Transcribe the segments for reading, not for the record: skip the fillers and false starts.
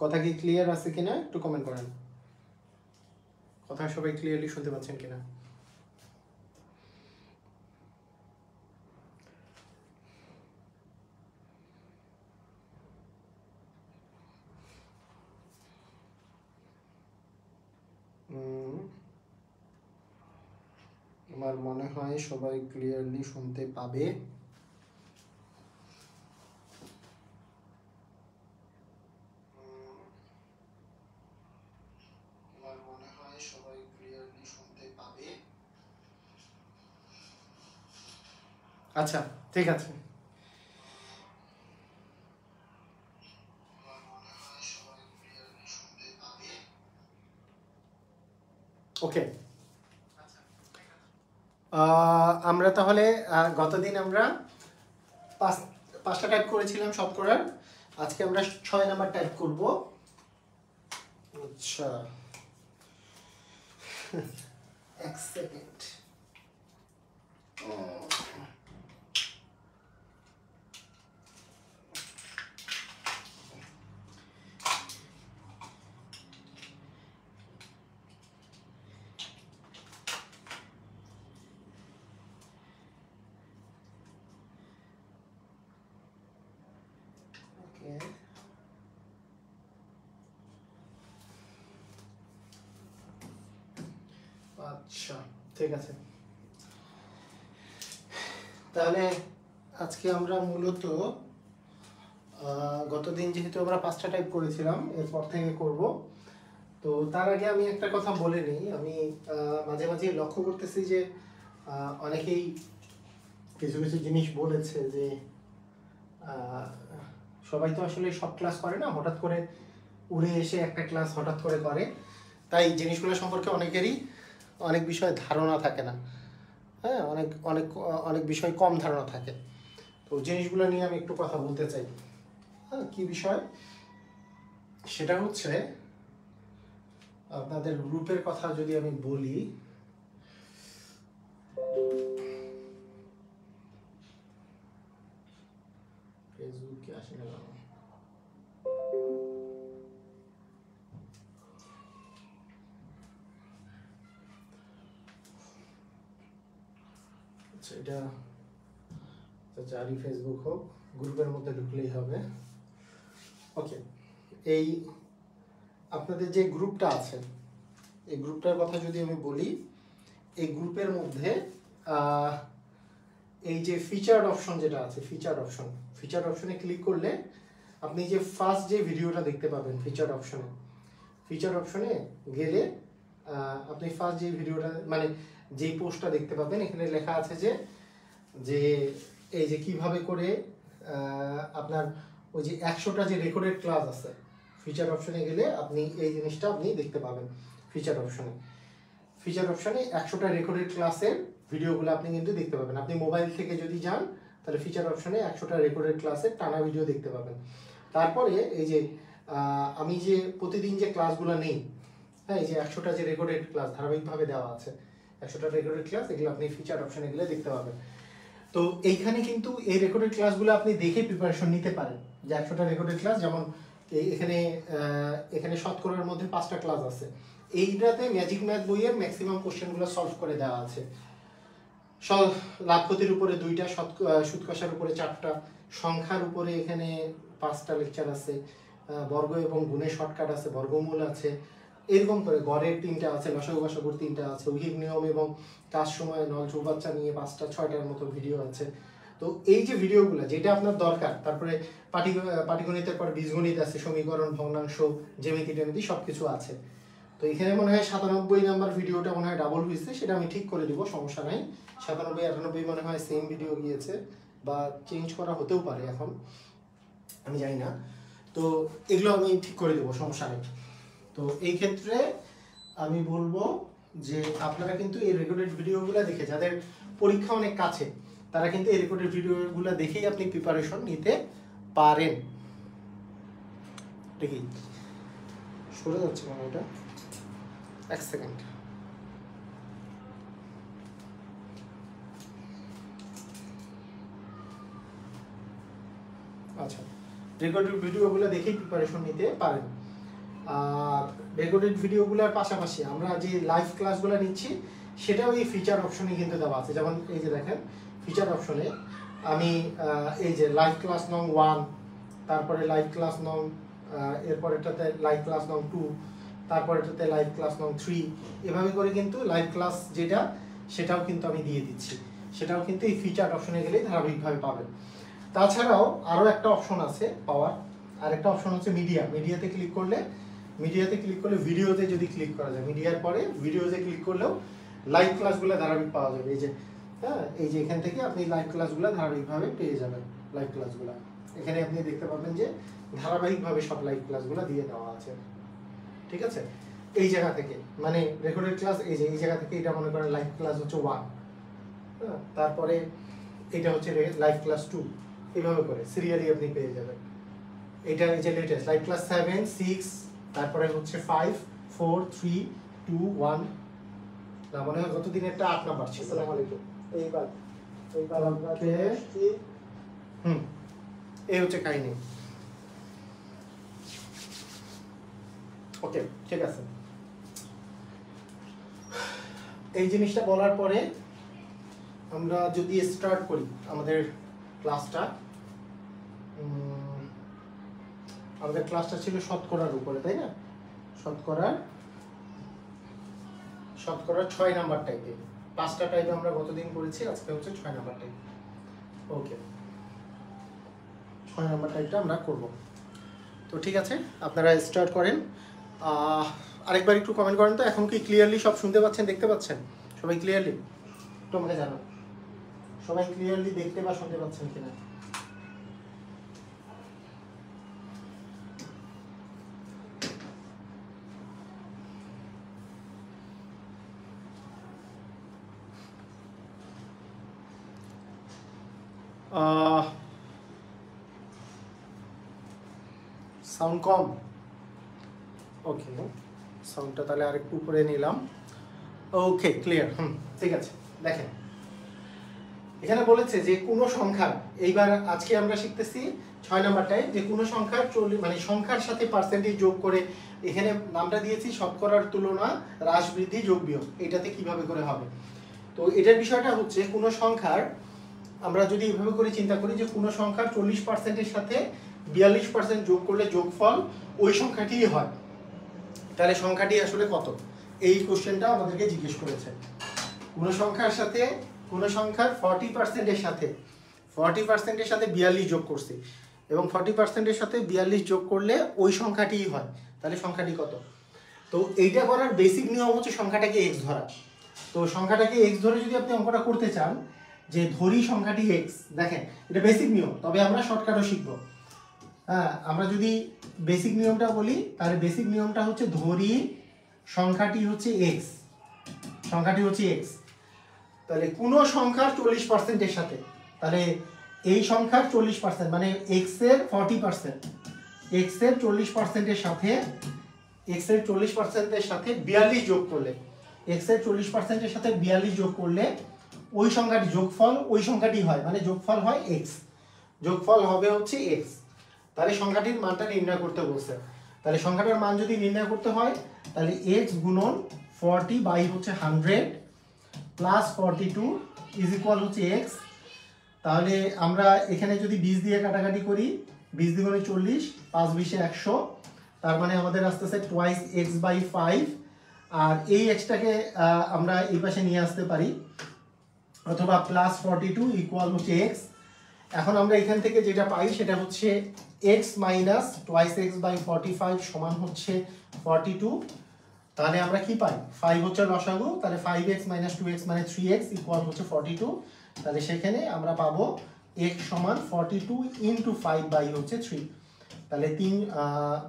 কথা কি ক্লিয়ার আছে কিনা একটু কমেন্ট করেন। কথা সবাই ক্লিয়ারলি শুনতে পাচ্ছেন কিনা? আমার মনে হয় সবাই ক্লিয়ারলি শুনতে পাবে। আচ্ছা, ঠিক আছে। ওকে, আমরা তাহলে গতদিন আমরা পাঁচটা টাইপ করেছিলাম সব করার। আজকে আমরা 6 নাম্বার টাইপ করব। আচ্ছা, এক সেকেন্ড। আচ্ছা, ঠিক আছে। তাহলে আজকে আমরা মূলত গতদিন যেহেতু আমরা 5টা টাইপ করেছিলাম, এরপর থেকে করব। তো তার আগে আমি একটা কথা বলে নিই। আমি মাঝে মাঝে লক্ষ্য করতেছি যে অনেকেই কিছু কিছু জিনিস বলেছে যে সবাই তো আসলে সব ক্লাস করে না, হঠাৎ করে উড়ে এসে একটা ক্লাস হঠাৎ করে করে। তাই জিনিসগুলো সম্পর্কে অনেকেরই অনেক বিষয়ে ধারণা থাকে না। হ্যাঁ, অনেক অনেক অনেক বিষয় কম ধারণা থাকে। তো জিনিসগুলো নিয়ে আমি একটু কথা বলতে চাই। হ্যাঁ, কী বিষয় সেটা হচ্ছে, আপনাদের গ্রুপের কথা যদি আমি বলি, ফেসবুকে আসে না। আচ্ছা, এটা যারই ফেসবুক হোক, গ্রুপের মধ্যে ঢুকলেই হবে। ওকে, এই আপনাদের যে গ্রুপটা আছে, এই গ্রুপটার কথা যদি আমি বলি, এই গ্রুপের মধ্যে এই যে ফিচার্ড অপশন যেটা আছে, ফিচার্ড অপশনে ক্লিক করলে আপনি যে ফার্স্ট যে ভিডিওটা দেখতে পাবেন ফিচার্ড অপশনে গেলে আপনি ফার্স্ট যে ভিডিওটা মানে যেই পোস্টটা দেখতে পাবেন, এখানে লেখা আছে যে যে এই যে কিভাবে করে আপনার ওই যে 100টা যে রেকর্ডেড ক্লাস আছে, ফিচার অপশনে গেলে আপনি এই জিনিসটা আপনি দেখতে পাবেন। ফিচার অপশনে 100টা রেকর্ডেড ক্লাসের ভিডিওগুলো আপনি কিন্তু দেখতে পাবেন। আপনি মোবাইল থেকে যদি যান তাহলে ফিচার অপশনে 100টা রেকর্ডেড ক্লাসের টানা ভিডিও দেখতে পাবেন। তারপরে এই যে আমি যে প্রতিদিন যে ক্লাসগুলো নেই, হ্যাঁ, এই যে 100টা যে রেকর্ডেড ক্লাস ধারাবাহিকভাবে দেওয়া আছে, 100টা রেকর্ডেড ক্লাস, এগুলো আপনি ফিচার অপশনে গেলে দেখতে পাবেন। তো এইখানে কিন্তু এই রেকর্ডেড ক্লাসগুলো আপনি দেখে প্রিপারেশন নিতে পারেন। যে 100টা রেকর্ডেড ক্লাস, যেমন এখানে এখানে শতকরার মধ্যে 5টা ক্লাস আছে। এইটাতে ম্যাজিক ম্যাথ বইয়ের ম্যাক্সিমাম কোশ্চেনগুলো সলভ করে দেওয়া আছে। লাভ ক্ষতির উপরে 2টা, সুদ কষার উপরে 4টা, সংখ্যার উপরে এখানে 5টা লেকচার আছে, বর্গ এবং গুণের শর্টকাট আছে, বর্গমূল আছে, এরকম করে গড়ের 3টা আছে, লসাগু গসাগুর 3টা আছে, ঐহিক নিয়ম এবং কাজ সময় নল চৌবাচ্চা নিয়ে 5টা 6টার মতো ভিডিও আছে। তো এই যে ভিডিওগুলো যেটা আপনার দরকার, তারপরে পাটিগণিতের পর বীজগণিত আছে, সমীকরণ, ভগ্নাংশ, জ্যামিতি টেমিতি সব কিছু আছে। তো এখানে মনে হয় 97 নাম্বার ভিডিওটা মনে হয় ডাবল হয়েছে, সেটা আমি ঠিক করে দিব, সমস্যা নাই। 97 98 মনে হয় সেম ভিডিও গিয়েছে, বা চেঞ্জ করা হতেও পারে, এখন আমি জানি না। তো এগুলো আমি ঠিক করে দেবো, সমস্যা নেই। তো এই ক্ষেত্রে আমি বলবো যে আপনারা কিন্তু এই রেকর্ডেড ভিডিওগুলো দেখে, যাদের পরীক্ষা অনেক কাছে, তারা কিন্তু এই রেকর্ডেড ভিডিওগুলো দেখেই আপনি প্রিপারেশন নিতে পারেন। দেখি সরে যাচ্ছে মানে এটা, এক সেকেন্ড। আচ্ছা, রেকর্ডেড ভিডিওগুলো দেখেই প্রিপারেশন নিতে পারেন। আর রেকর্ডেড ভিডিওগুলোর পাশাপাশি আমরা যে লাইভ ক্লাসগুলো নিচ্ছি সেটাও এই ফিচার অপশনে কিন্তু দেওয়া আছে। যেমন এই যে দেখেন ফিচার অপশনে আমি এই যে লাইভ ক্লাস নং 1, তারপরে লাইভ ক্লাস নং এরপরেরটাতে লাইভ ক্লাস নং 2, তারপরেরটাতে লাইভ ক্লাস নং 3, এভাবে করে কিন্তু লাইভ ক্লাস যেটা সেটাও কিন্তু আমি দিয়ে দিচ্ছি। সেটাও কিন্তু এই ফিচার অপশনে গেলেই ধারাবাহিকভাবে পাবেন। তাছাড়াও আরও একটা অপশন আছে পাওয়ার, আর একটা অপশন হচ্ছে মিডিয়া। মিডিয়াতে ক্লিক করলে ভিডিওতে যদি ক্লিক করা যায়, মিডিয়ার পরে ভিডিওতে ক্লিক করলেও লাইভ ক্লাসগুলো ধারাবাহিক পাওয়া যাবে। এই যে এই যে এখান থেকে আপনি লাইভ ক্লাসগুলো ধারাবাহিকভাবে পেয়ে যাবেন। লাইভ ক্লাসগুলো এখানে আপনি দেখতে পাবেন যে ধারাবাহিকভাবে সব লাইভ ক্লাসগুলো দিয়ে দেওয়া আছে, ঠিক আছে। এই জায়গা থেকে মানে রেকর্ডেড ক্লাস এই জায়গা থেকে এটা মনে করেন লাইভ ক্লাস হচ্ছে 1, তারপরে এটা হচ্ছে লাইভ ক্লাস 2, এইভাবে করে সিরিয়ালি আপনি পেয়ে যাবেন। এটা এই যে লেটেস্ট লাইভ ক্লাস 7, 6, তারপরে হচ্ছে 5, 4, 3, 2, 1, না মনে হয় গতদিন একটা 8 নাম্বার ছিল। আসসালামু আলাইকুম। এইবার আমরা আসছি এই হচ্ছে কাহিনী। ওকে, ঠিক আছে। এই জিনিসটা বলার পরে আমরা যদি স্টার্ট করি আমাদের ক্লাসটা, আমাদের ক্লাসটা ছিল শতকরার উপরে, তাই না? শতকরার 6 নাম্বার টাইপে। 5টা টাইপে আমরা গতদিন করেছি, আজকে হচ্ছে 6 নাম্বার টাইপ। ওকে, 6 নাম্বার টাইপটা আমরা করব। তো ঠিক আছে, আপনারা স্টার্ট করেন। আরেকবার একটু কমেন্ট করেন তো, এখন কি ক্লিয়ারলি সব শুনতে পাচ্ছেন, দেখতে পাচ্ছেন? সবাই ক্লিয়ারলি একটু আমাকে জানান, সবাই ক্লিয়ারলি দেখতে বা শুনতে পাচ্ছেন কিনা। সাউন্ড কম? ওকে, সাউন্ডটা তাহলে আরেকটু উপরে নিলাম। ওকে, ক্লিয়ার। ঠিক আছে। দেখেন এখানে বলেছে যে কোনো সংখ্যার, এইবার আজকে আমরা শিখতেছি 6 নাম্বারটায়, যে কোনো সংখ্যার মানে সংখ্যার সাথে পার্সেন্টেজ যোগ করে, এখানে নামটা দিয়েছি শতকরার তুলনা হ্রাস বৃদ্ধি যোগ বিয়োগ, এটাতে কিভাবে করে হবে। তো এটার বিষয়টা হচ্ছে কোনো সংখ্যার, আমরা যদি এইভাবে করে চিন্তা করি যে কোনো সংখ্যার 40%-এর সাথে 42% যোগ করলে যোগফল ওই সংখ্যাটিই হয়, তাহলে সংখ্যাটি আসলে কত? এই কোশ্চেনটা আমাদেরকে জিজ্ঞেস করেছে। কোনো সংখ্যার সাথে, কোনো সংখ্যার 40%-এর সাথে 42 যোগ করছি, এবং 40%-এর সাথে 42 যোগ করলে ওই সংখ্যাটিই হয়, তাহলে সংখ্যাটি কত? তো এইটা করার বেসিক নিয়ম হচ্ছে সংখ্যাটাকে x ধরা। তো সংখ্যাটাকে x ধরে যদি আপনি অঙ্কটা করতে চান, যে ধরি সংখ্যাটি x, দেখেন এটা বেসিক নিয়ম, তবে আমরা শর্টকাটও শিখবো। হ্যাঁ, আমরা যদি বেসিক নিয়মটা বলি, তাহলে বেসিক নিয়মটা হচ্ছে ধরি সংখ্যাটি হচ্ছে x, সংখ্যাটি হচ্ছে x, তাহলে কোনো সংখ্যার 40%-এর সাথে, তাহলে এই সংখ্যার 40% মানে x এর 40%, x এর 40%-এর সাথে, x এর 40%-এর সাথে 42 যোগ করলে, x এর 40%-এর সাথে 42 যোগ করলে ওই সংখ্যাটি যোগফল ওই সংখ্যাটি হয়, মানে যোগফল হয় x, যোগফল হবে হচ্ছে x। তাহলে সংখ্যাটির মানটা নির্ণয় করতে বলছে। তাহলে সংখ্যাটার মান যদি নির্ণয় করতে হয়, তাহলে x গুণন 40 বাই হচ্ছে 100 প্লাস 42 ইজ ইকুয়াল হচ্ছে x। তাহলে আমরা এখানে যদি 20 দিয়ে কাটাকাটি করি, 20 দ্বিগুণে 40, 5 20 100, তার মানে আমাদের আসতেছে টুয়াইস x বাই 5। আর এই xটাকে আমরা এই পাশে নিয়ে আসতে পারি, অথবা প্লাস 42 ইকুয়াল হচ্ছে x। এখন আমরা এখান থেকে যেটা পাই সেটা হচ্ছে x minus twice x by 45 সমান হচ্ছে 42। তাহলে আমরা কি পাই? 5 হচ্ছে লসাগু, তাহলে 5x মাইনাস 2x মানে 3x ইকুয়াল হচ্ছে 42। তাহলে সেখানে আমরা পাবো x সমান 42 ইন্টু 5 বাই হচ্ছে 3। তাহলে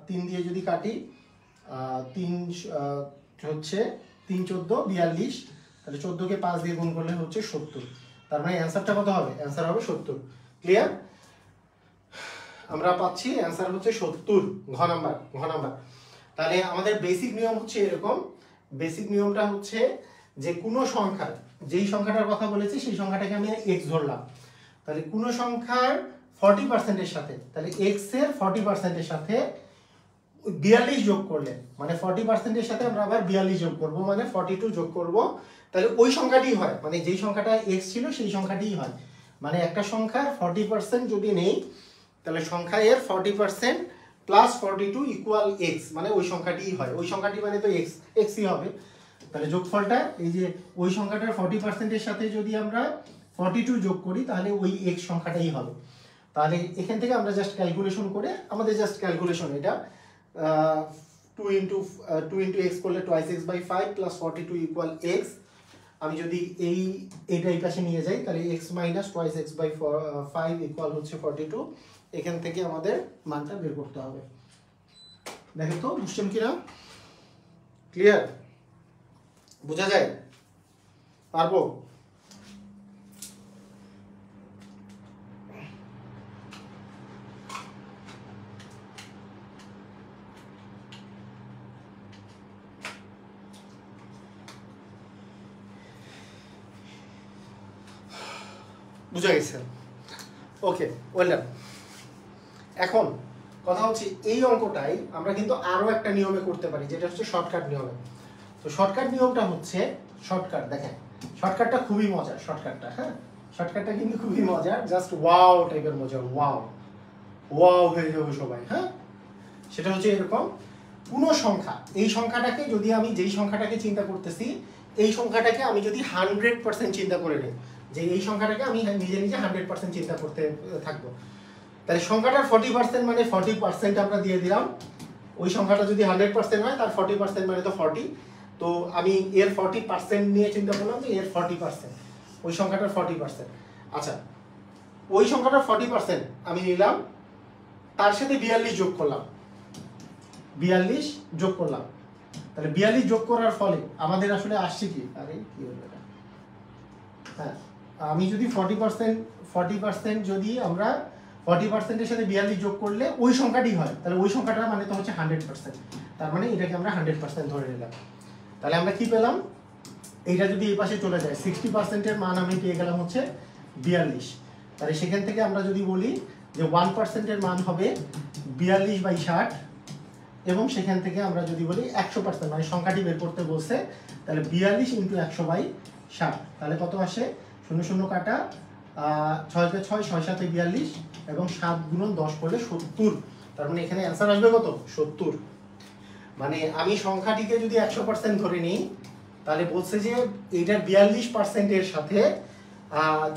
3 দিয়ে যদি কাটি, 3 হচ্ছে 3 14 42, তাহলে 14কে 5 দিয়ে গুণ করলে হচ্ছে 70। তার মানে অ্যান্সারটা কত হবে? অ্যান্সার হবে 70। ক্লিয়ার? আমরা পাচ্ছি অ্যান্সার হচ্ছে 70, ঘ নাম্বার। তাহলে আমাদের বেসিক নিয়ম হচ্ছে এরকম। বেসিক নিয়মটা হচ্ছে যে কোনো সংখ্যার, যেই সংখ্যাটার কথা বলেছি সেই সংখ্যাটাকে আমি x ধরলাম। তাহলে কোনো সংখ্যার 40%-এর সাথে, তাহলে এক্স এর 40%-এর সাথে 42 যোগ করলে, মানে 40%-এর সাথে আমরা আবার 42 যোগ করব, মানে 42 যোগ করব, তাহলে ওই সংখ্যাটিই হয়, মানে যেই সংখ্যাটা এক্স ছিল সেই সংখ্যাটিই হয়। মানে একটা সংখ্যার 40% যদি নেই, তাহলে সংখ্যা এর 40% প্লাস 42 ইকুয়াল এক্স, মানে ওই সংখ্যাটিই হয়। ওই সংখ্যাটি মানে তো এক্স, এক্সই হবে। তাহলে যোগফলটা এই যে ওই সংখ্যাটার 40%-এর সাথে যদি আমরা 42 যোগ করি, তাহলে ওই এক্স সংখ্যাটাই হবে। তাহলে এখান থেকে আমরা জাস্ট ক্যালকুলেশন করে, আমাদের জাস্ট ক্যালকুলেশন এটা 2 ইন্টু এক্স করলে twice x by 5 plus 42 equal x. আমি যদি এইটা এই পাশে নিয়ে যাই, তাহলে x minus twice x by 5 equal হচ্ছে 42। এখান থেকে আমাদের মানটা বের করতে হবে। দেখেন তো বুঝছেন কিনা? ক্লিয়ার? বোঝা যায়? পারবো? বুঝা গেছে? ওকে, ওয়েল। এখন কথা হচ্ছে এই অঙ্কটাই আমরা কিন্তু আরো একটা নিয়মে করতে পারি, যেটা হচ্ছে শর্টকাট নিয়মে। তো শর্টকাট নিয়মটা হচ্ছে, শর্টকাট দেখেন, শর্টকাটটা খুবই মজার। শর্টকাটটা, হ্যাঁ, শর্টকাটটা কিন্তু খুবই মজার, জাস্ট ওয়াও টাইপের মজার, ওয়াও ওয়াও হয়ে যাবে সবাই। হ্যাঁ, সেটা হচ্ছে এরকম, কোন সংখ্যা, এই সংখ্যাটাকে যদি আমি, যেই সংখ্যাটাকে চিন্তা করতেছি, এই সংখ্যাটাকে আমি যদি 100% চিন্তা করে নিই, যে এই সংখ্যাটাকে আমি নিজে নিজে 100% চিন্তা করতে থাকবো, তাহলে সংখ্যাটার 40% মানে 40% আমরা দিয়ে দিলাম। ওই সংখ্যাটা যদি 100% হয়, তার 40% মানে তো 40। তো আমি এর 40% নিয়ে চিন্তা করলাম, যে এর 40%, ওই সংখ্যাটার 40%। আচ্ছা, ওই সংখ্যাটার 40% আমি নিলাম, তার সাথে 42 যোগ করলাম, 42 যোগ করলাম। তাহলে 42 যোগ করার ফলে আমাদের আসলে আসছে কি, আরে কি হলো এটা, হ্যাঁ, আমি যদি 40% যদি আমরা 40%-এর সাথে 42 যোগ করলে ওই সংখ্যাটি হয়, তাহলে ওই সংখ্যাটা মানে তো হচ্ছে 100%। তার মানে এটাকে আমরা 100% ধরে নিলাম। তাহলে আমরা কি পেলাম, এইটা যদি এই পাশে চলে যায়, 60%-এর মান আমি পেয়ে গেলাম হচ্ছে 42। তাহলে সেখান থেকে আমরা যদি বলি যে 1%-এর মান হবে 42/60, এবং সেখান থেকে আমরা যদি বলি 100%, মানে সংখ্যাটি বের করতে বলছে, তাহলে 42 × 100/60, তাহলে কত আসে, 0 0 কাটা, 6 × 6 6 7 42, এবং 7 × 10 করলে 70। তার মানে এখানে অ্যান্সার আসবে কত, 70। মানে আমি সংখ্যাটিকে যদি 100% ধরে নিই, তাহলে বলছে যে এইটার 42%-এর সাথে,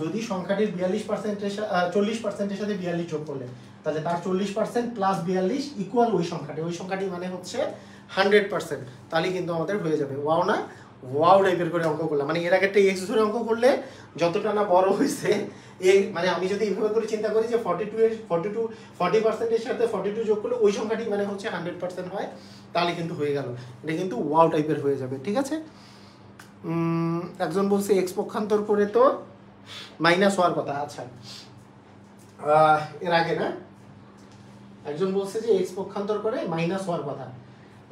যদি সংখ্যাটির 42%-এর 40%-এর সাথে 42 যোগ করলে, তাহলে তার 40% প্লাস 42 ইকুয়াল ওই সংখ্যাটি মানে হচ্ছে 100%। তাহলে কিন্তু আমাদের হয়ে যাবে। ওয়াও না, ওয়াও টাইপের করে অঙ্ক করলাম। মানে এর আগে একটা এক্স ধরে অঙ্ক করলে যতটা না বড় হয়েছে, এই মানে আমি যদি এইভাবে করে চিন্তা করি যে 40%-এর সাথে 42 যোগ করলে ওই সংখ্যাটি মানে হচ্ছে 100% হয়, তাহলে কিন্তু হয়ে গেল। এটা কিন্তু ওয়াও টাইপের হয়ে যাবে। ঠিক আছে? একজন বলছে এক্স পক্ষান্তর করে তো মাইনাস হওয়ার কথা। আচ্ছা, এর আগে না, একজন বলছে যে এক্স পক্ষান্তর করে মাইনাস হওয়ার কথা।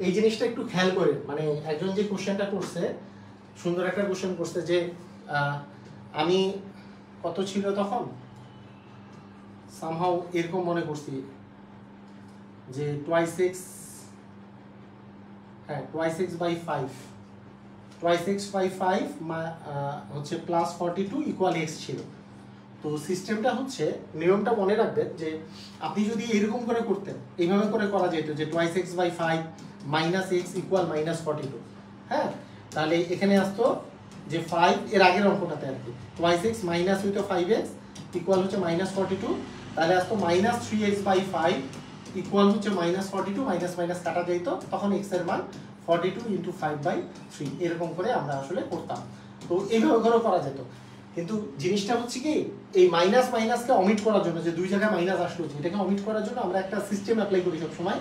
এই জিনিসটা একটু খেয়াল করে, মানে একজন যে কোশ্চেনটা করছে, সুন্দর একটা কোশ্চেন করছে, যে আমি কত ছিল তখন, সামহাউ এরকম মনে করছি যে টোয়াইস এক্স, হ্যাঁ, টোয়াইস এক্স বাই 5 হচ্ছে প্লাস 42 ইকুয়াল এক্স ছিল। তো সিস্টেমটা হচ্ছে, নিয়মটা মনে রাখবেন, যে আপনি যদি এরকম করে করতেন, এইভাবে করে করা যেত যে twice x by 5 minus x equal minus 42, হ্যাঁ, তাহলে এখানে আসতো যে 5 এর আগের অঙ্কটাতে আর কি, টোয়াইস এক্স মাইনাস হইতো 5x ইকুয়াল হচ্ছে মাইনাস 42, তাহলে আসতো মাইনাস 3x বাই 5 ইকুয়াল হচ্ছে মাইনাস 42, মাইনাস মাইনাস কাটা যেত, তখন x এর মান 42 × 5/3, এরকম করে আমরা আসলে করতাম। তো এইভাবে করেও করা যেত, কিন্তু জিনিসটা হচ্ছে কি, এই মাইনাস মাইনাসকে অমিট করার জন্য, যে দুই জায়গায় মাইনাস আসলো, এটাকে অমিট করার জন্য আমরা একটা সিস্টেম অ্যাপ্লাই করি সব সময়,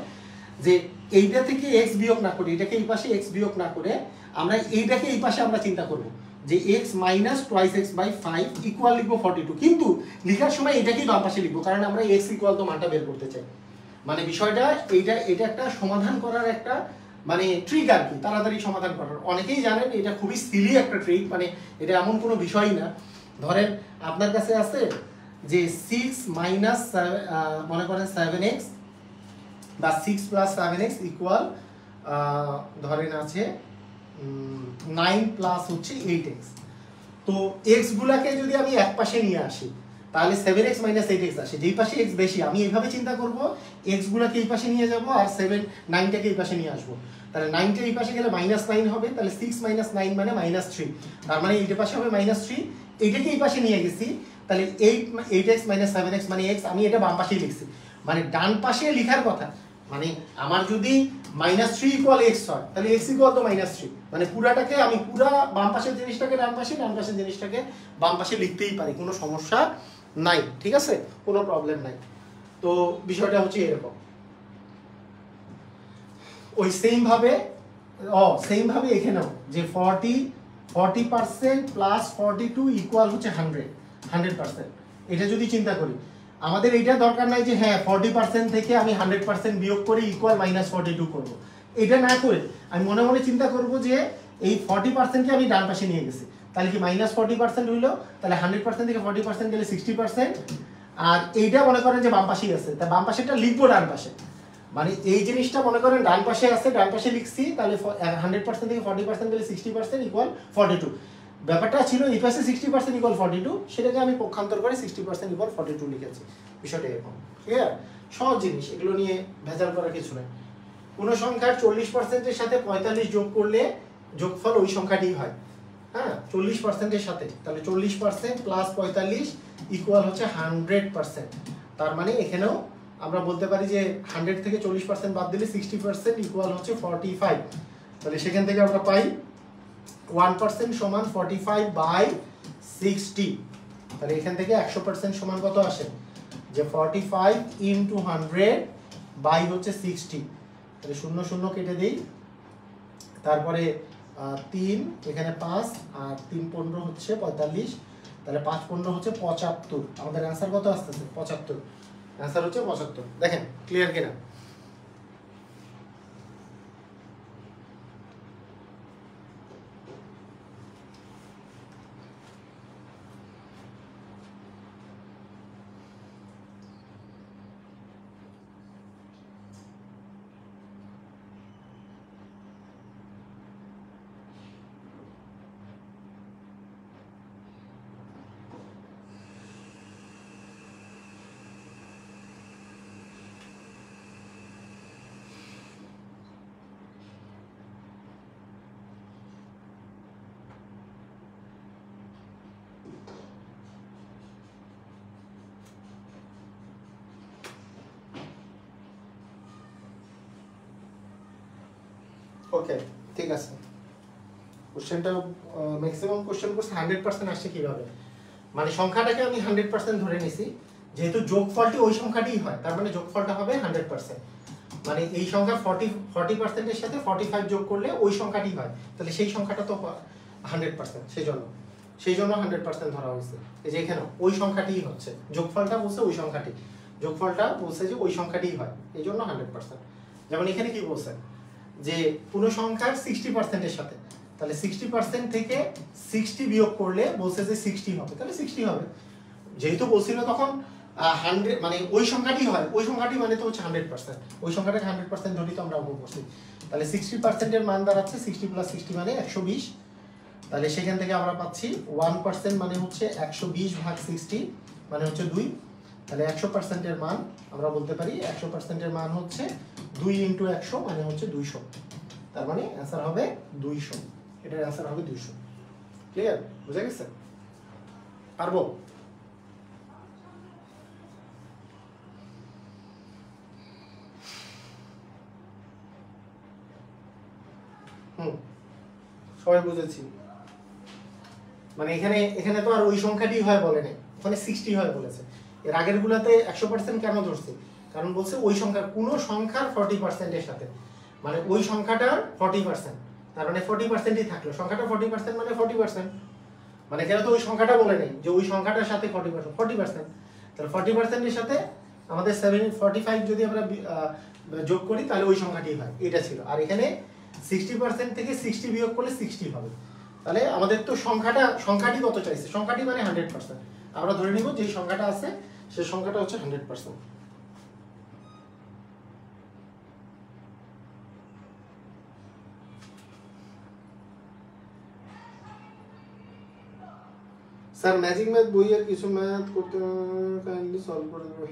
যে এইটা থেকে x বিয়োগ না করে, এটাকে এই পাশে x বিয়োগ না করে, আমরা এইটাকে এই পাশে আমরা চিন্তা করব যে x minus twice x by 5 equal লিখবো 42, কিন্তু লেখার সময় এটাকেই বাম পাশে লিখবো, কারণ আমরা x ইকুয়াল তো মানটা বের করতে চাই। মানে বিষয়টা এটা একটা সমাধান করার একটা মানে ট্রিক আর কি, তাড়াতাড়ি সমাধান করার। অনেকেই জানেন এটা খুবই সিলি একটা ট্রিক, মানে এটা এমন কোনো বিষয় না। ধরেন আপনার কাছে আছে যে 6 মাইনাস মনে করেন 7x বা 6 প্লাস 7x ইকুয়াল ধরেন আছে 9 প্লাস হচ্ছে 8x। তো x গুলাকে যদি আমি এক পাশে নিয়ে আসি তাহলে 7x মাইনাস 8x আসে, যেই পাশে x বেশি আমি এইভাবে চিন্তা করব x গুলাকে এই পাশে নিয়ে যাব আর 9টাকে এই পাশে নিয়ে আসবো, তাহলে 9টা এই পাশে গেলে -9 হবে, তাহলে 6 - 9 মানে -3, তার মানে এইটার পাশে হবে -3, এইটাকে এই পাশে নিয়ে গেছি তাহলে 8x - 7x মানে x, আমি এটা বাম পাশেই লিখছি, মানে ডান পাশে লেখার কথা, মানে আমার যদি -3 = x হয় তাহলে x = -3, মানে পুরাটাকে আমি পুরা বাম পাশের জিনিসটাকে ডান পাশে, ডান পাশের জিনিসটাকে বাম পাশে লিখতেই পারি, কোনো সমস্যা নাই, ঠিক আছে, কোনো প্রবলেম নাই। তো বিষয়টা হচ্ছে এরকম। ওই সেম ভাবে এখানেও যে 40% প্লাস 42 ইকুয়াল হচ্ছে 100%। এটা যদি চিন্তা করি আমাদের এইটা দরকার নাই যে হ্যাঁ 40% থেকে আমি 100% বিয়োগ করে ইকুয়াল -42 করব, এটা না করে আমি মনে মনে চিন্তা করব যে এই 40%কে আমি ডান পাশে নিয়ে গেছি, তাহলে কি -40% হইলো, তাহলে 100% থেকে 40% গেলে 60%, আর এইটা মনে করেন যে বাম পাশেই আছে, তা বাম পাশেটা লিখবো ডান পাশে, মানে এই জিনিসটা মনে করেন ডান পাশে আছে, ডান পাশে লিখছি, তাহলে 100% থেকে 40% গেলে 60% ইকুয়াল 42। ব্যাপারটা ছিল এই পাশে 60% ইকুয়াল 42, সেটাকে আমি পক্ষান্তর করে 60% ইকুয়াল 42 লিখেছি, বিষয়টা এরকম, ক্লিয়ার? সহজ জিনিস, এগুলো নিয়ে ভেজাল করার কিছু নেই। কোনো সংখ্যার 40%-এর সাথে 45 যোগ করলে যোগফল ওই সংখ্যাটি হয়, হ্যাঁ 40%-এর সাথে, তাহলে 40% প্লাস 45 ইকুয়াল হচ্ছে 100%, তার মানে এখানেও আমরা বলতে পারি যে 100 থেকে 40% বাদ দিলে 60% ইকুয়াল হচ্ছে 45, তাহলে সেখান থেকে আমরা পাই 1% সমান 45/60, তাহলে এখান থেকে 100% সমান কত আসে যে 45 × 100 বাই হচ্ছে 60, তাহলে 0 0 কেটে দেই, তারপরে 3 এখানে 5 আর 3 15 হচ্ছে 45, তাহলে 5 15 হচ্ছে 75, আমাদের অ্যান্সার কত আসতেছে 75, অ্যান্সার হচ্ছে 75। দেখেন ক্লিয়ার কিনা? ওকে ঠিক আছে, কোশ্চেনটা ম্যাক্সিমাম কোশ্চেন করছে 100% আসছে কিভাবে, মানে সংখ্যাটাকে আমি 100% ধরে নিছি, যেহেতু যোগফলটি ওই সংখ্যাটিই হয় তার মানে যোগফলটা হবে 100%, মানে এই সংখ্যা 40%-এর সাথে 45 যোগ করলে ওই সংখ্যাটি হয়, তাহলে সেই সংখ্যাটা তো 100%, সেই জন্য 100% ধরা হয়েছে। এই যে এখানে ওই সংখ্যাটিই হচ্ছে, যোগফলটা বলছে ওই সংখ্যাটি, যোগফলটা বলছে যে ওই সংখ্যাটিই হয়, এই জন্য 100%। যেমন এখানে কি বলছে যে পুরো সংখ্যার 60%-এর সাথে, তাহলে 60% থেকে 60 বিয়োগ করলে বলছে যে 60 হবে, তাহলে 60 হবে, যেহেতু বলছিল তখন 100 মানে ওই সংখ্যাটি হয়, ওই সংখ্যাটি মানে তো হচ্ছে 100%, ওই সংখ্যাটাকে 100% ধরি তো আমরা অঙ্ক করছি, তাহলে 60%-এর মান দাঁড়াচ্ছে 60 + 60 মানে 120, তাহলে সেখান থেকে আমরা পাচ্ছি 1% মানে হচ্ছে 120/60 মানে হচ্ছে 2, তাহলে 100%-এর মান আমরা বলতে পারি 100%-এর মান হচ্ছে 2 × 100 মানে হচ্ছে 200, তার মানে অ্যান্সার হবে 200, এটার অ্যান্সার হবে 200, ক্লিয়ার? বুঝা গেছে? পারবো? সবাই বুঝেছি, মানে এখানে তো আর ওই সংখ্যাটি হয় বলে নাই, ওখানে 60 হয় বলেছে, এর আগের গুলাতে 100% কেন ধরছে, কারণ বলছে ওই সংখ্যার কোনো সংখ্যার 40%-এর সাথে, মানে ওই সংখ্যাটার 40%, তার মানে 40%ই থাকলো, সংখ্যাটা 40% মানে 40%, মানে এখানে তো ওই সংখ্যাটা বলে নেই যে ওই সংখ্যাটার সাথে 40%, তাহলে 40%-এর সাথে আমাদের 45 যদি আমরা যোগ করি তাহলে ওই সংখ্যাটি হয়, এটা ছিল, আর এখানে 60% থেকে 60 বিয়োগ করলে 60 হবে, তাহলে আমাদের তো সংখ্যাটি কত চাইছে, সংখ্যাটি মানে 100%, আমরা ধরে নিব যে সংখ্যাটা আছে সেই সংখ্যাটা হচ্ছে 100%। স্যার ম্যাজিক ম্যাথ বইয়ের কিছু ম্যাথ করতে কাইন্ডলি সলভ করে দেবে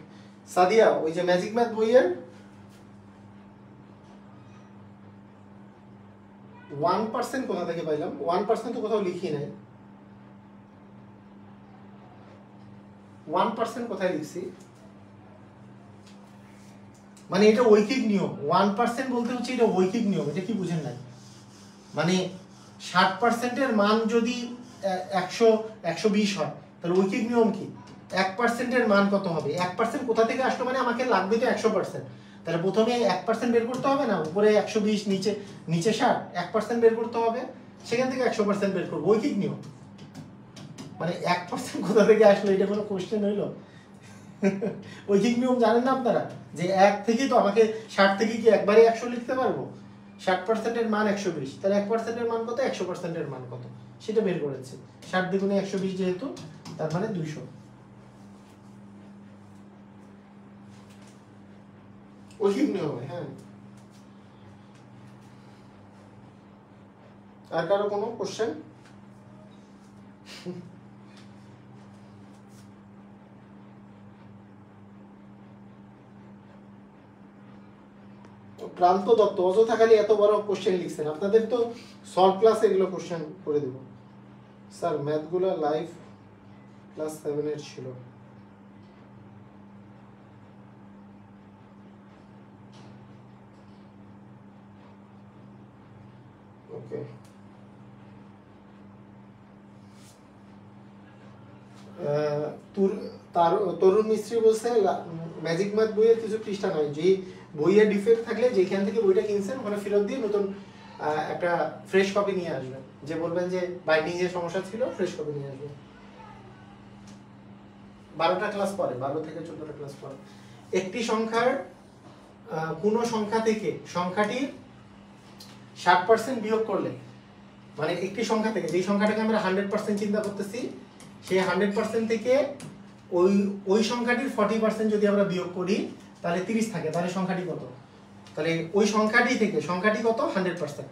সাদিয়া। ওই যে ম্যাজিক ম্যাথ বইয়ের 1% কোথা থেকে পাইলাম? 1% তো কোথাও লিখি নাই। 1% কোথায় লিখছি? মানে এটা ঐকিক নিয়ম। 1% বলতে হচ্ছে এটা ঐকিক নিয়ম। এটা কি বুঝেন নাই? মানে 60%-এর মান যদি 120 হয় তাহলে ঐকিক নিয়ম কি? 1%-এর মান কত হবে? 1% কোথা থেকে আসলো? মানে আমাকে লাগবে তো 100%। তাহলে প্রথমে 1% বের করতে হবে না? উপরে 120, নিচে 60, 1% বের করতে হবে, সেখান থেকে 100% বের করবো। ঐকিক নিয়ম। মানে 1% কোথা থেকে আসলো এটা কোনো কোশ্চেন হইলো? ঐকিক নিয়ম জানেন না আপনারা? যে 1 থেকে তো আমাকে 60 থেকে কি একবারে 100 লিখতে পারবো? 60%-এর মান 120, তাহলে 1%-এর মান কত, 100%-এর মান কত সেটা বের করেছে। 60 দ্বিগুণে 120 যেহেতু, তার মানে 200। ঐকিক নিয়ম। হ্যাঁ, আর কারো কোনো কোশ্চেন? প্রান্ত দত্ত, অযথা খালি এত বড় কোশ্চেন লিখছেন। আপনাদের তো সলভ ক্লাসে এগুলো কোশ্চেন করে দেব। স্যার ম্যাথগুলো লাইভ ক্লাস 7-এর ছিল। ওকে, তরুণ মিস্ত্রি বলছে ম্যাজিক ম্যাথ বইয়ের কিছু পৃষ্ঠা নয়, যে বইয়ের ডিফেক্ট থাকলে যেখান থেকে বইটা কিনছেন ওখানে ফেরত দিয়ে নতুন একটা ফ্রেশ কপি নিয়ে আসবেন। যে বলবেন যে বাইন্ডিং এর সমস্যা ছিল, ফ্রেশ কপি নিয়ে আসবেন। 12টা ক্লাস পরে, 12 থেকে 14টা ক্লাস পরে। একটি সংখ্যার কোনো সংখ্যা থেকে সংখ্যাটির 60% বিয়োগ করলে, মানে একটি সংখ্যা থেকে, যেই সংখ্যাটাকে আমরা 100% চিন্তা করতেছি, সেই 100% থেকে ওই সংখ্যাটির 40% যদি আমরা বিয়োগ করি তাহলে 30 থাকে। তাহলে সংখ্যাটি কত? তাহলে ওই সংখ্যাটি থেকে, সংখ্যাটি কত? 100%।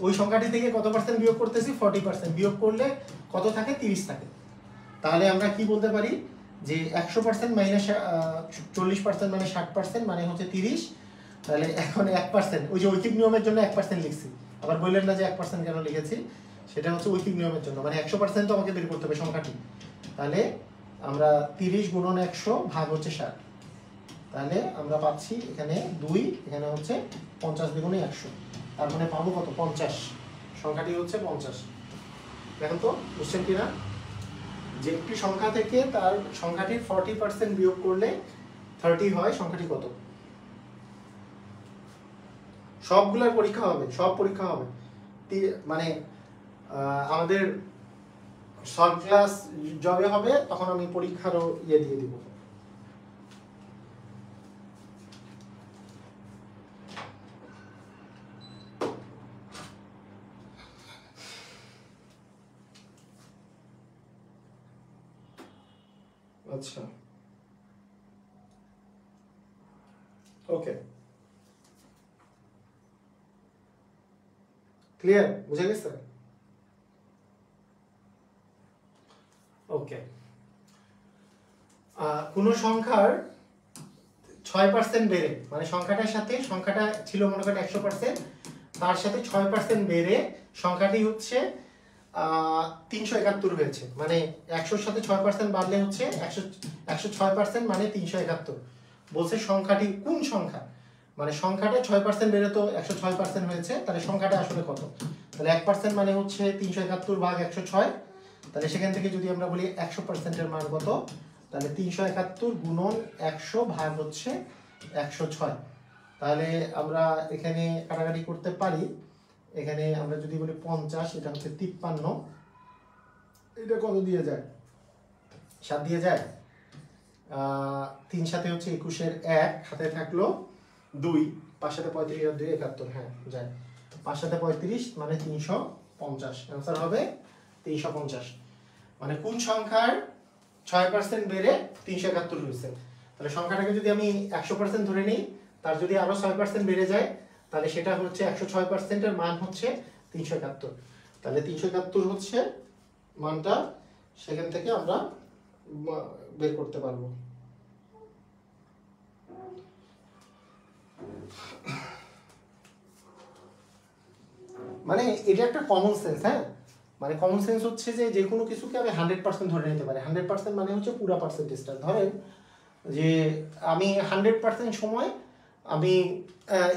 ওই সংখ্যাটি থেকে কত পার্সেন্ট বিয়োগ করতেছি? 40%। বিয়োগ করলে কত থাকে? 30 থাকে। তাহলে আমরা কি বলতে পারি যে 100% মাইনাস 40% মানে 60% মানে হচ্ছে 30। তাহলে এখন 1%, ওই যে ঐকিক নিয়মের জন্য 1% লিখছি। আবার বললেন না যে 1% কেন লিখেছি, সেটা হচ্ছে ঐকিক নিয়মের জন্য। মানে 100% তো আমাকে বের করতে হবে সংখ্যাটি। তাহলে আমরা 30 গুণন 100 ভাগ হচ্ছে 60। তাহলে আমরা পাচ্ছি এখানে 2, এখানে হচ্ছে 50 দ্বিগুণে 100, তার মানে পাবো কত? 50। সংখ্যাটি হচ্ছে 50। দেখেন তো বুঝছেন কিনা? যে একটি সংখ্যা থেকে তার সংখ্যাটির 40% বিয়োগ করলে 30 হয়। সংখ্যাটি কত? সবগুলোর পরীক্ষা হবে, সব পরীক্ষা হবে। মানে আমাদের সলভ ক্লাস যবে হবে তখন আমি পরীক্ষারও ইয়ে দিয়ে দিব। আচ্ছা, ওকে, ক্লিয়ার? বুঝে গেছে? ওকে, কোন সংখ্যার 6% বেড়ে, মানে সংখ্যাটার সাথে, সংখ্যাটা ছিল মনে করেন 100%, তার সাথে 6% বেড়ে সংখ্যাটি হচ্ছে 371 হয়েছে। মানে 100-র সাথে 6% বাড়লে হচ্ছে 106% মানে 371। বলছে সংখ্যাটি কোন সংখ্যা? মানে সংখ্যাটা 6% বেড়ে তো 106% হয়েছে, তাহলে সংখ্যাটা আসলে কত? তাহলে 1% মানে হচ্ছে 371 ভাগ 106। তাহলে সেখান থেকে যদি আমরা বলি 100%-এর মান কত, তাহলে 371 গুণন 100 ভাগ হচ্ছে 106। তাহলে আমরা এখানে কাটাকাটি করতে পারি। এখানে আমরা যদি বলি 50, এটা হচ্ছে 53, এটা কত দিয়ে যায়? 7 দিয়ে যায়। 3 সাথে হচ্ছে 21-এর 1, হাতে থাকলো 2, 5 সাথে 35 আর 2 71, হ্যাঁ যায়। 5 সাথে 35 মানে 350। অ্যান্সার হবে 350। মানে কোন সংখ্যার 6% বেড়ে 371 হয়েছে। তাহলে সংখ্যাটাকে যদি আমি 100% ধরে নিই, তার যদি আরো 6% বেড়ে যায়, তাহলে সেটা হচ্ছে 106% এর মান হচ্ছে 371। তাহলে 371 হচ্ছে মানটা, সেখান থেকে আমরা বের করতে পারবো। মানে এটা একটা কমন সেন্স, হ্যাঁ, মানে কমন সেন্স হচ্ছে যে যে কোনো কিছুকে আমি 100% ধরে নিতে পারি। 100% মানে হচ্ছে পুরো পার্সেন্টেজটা। ধরেন যে আমি 100% সময় আমি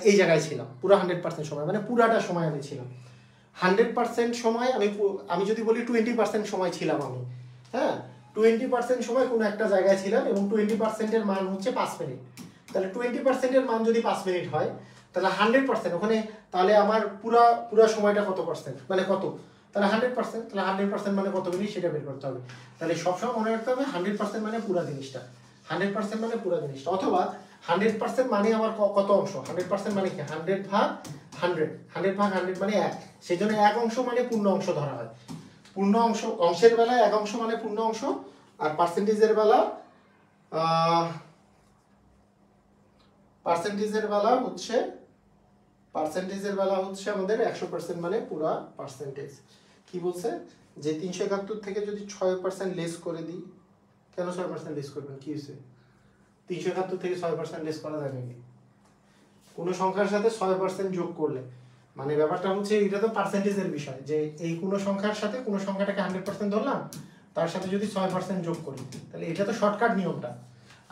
এই জায়গায় ছিলাম, পুরো 100% সময় মানে পুরাটা সময় আমি ছিলাম। 100% সময় আমি যদি বলি 20% সময় ছিলাম আমি, হ্যাঁ, 20% সময় কোনো একটা জায়গায় ছিলাম এবং 20% এর মান হচ্ছে 5 মিনিট। তাহলে 20% এর মান যদি 5 মিনিট হয়, তাহলে 100% ওখানে, তাহলে আমার পুরা সময়টা কত পার্সেন্ট, মানে কত, তাহলে 100%, তাহলে 100% মানে কত মিনিট সেটা বের করতে হবে। তাহলে সবসময় মনে রাখতে হবে 100% মানে পুরো জিনিসটা, 100% মানে পুরো জিনিসটা, অথবা 100% মানে আমার কত অংশ, 100% মানে কি 100 ভাগ 100, 100 ভাগ 100 মানে 1, সেই জন্য 1 অংশ মানে পূর্ণ অংশ ধরা হয়। পূর্ণ অংশ, অংশের বেলায় 1 অংশ মানে পূর্ণ অংশ, আর পার্সেন্টেজের বেলা হচ্ছে আমাদের 100% মানে পুরা পার্সেন্টেজ। কি বলছে যে 371 থেকে যদি 6% লেস করে দিই, কেন 6% লেস করবেন, কি হয়েছে? 371 থেকে 6% লেস করা যাবে কি? কোনো সংখ্যার সাথে 6% যোগ করলে, মানে ব্যাপারটা হচ্ছে এটা তো পার্সেন্টেজের বিষয়, যে এই কোনো সংখ্যার সাথে কোনো সংখ্যাটাকে 100% ধরলাম, তার সাথে যদি 6% যোগ করি, তাহলে এটা তো শর্টকাট নিয়মটা।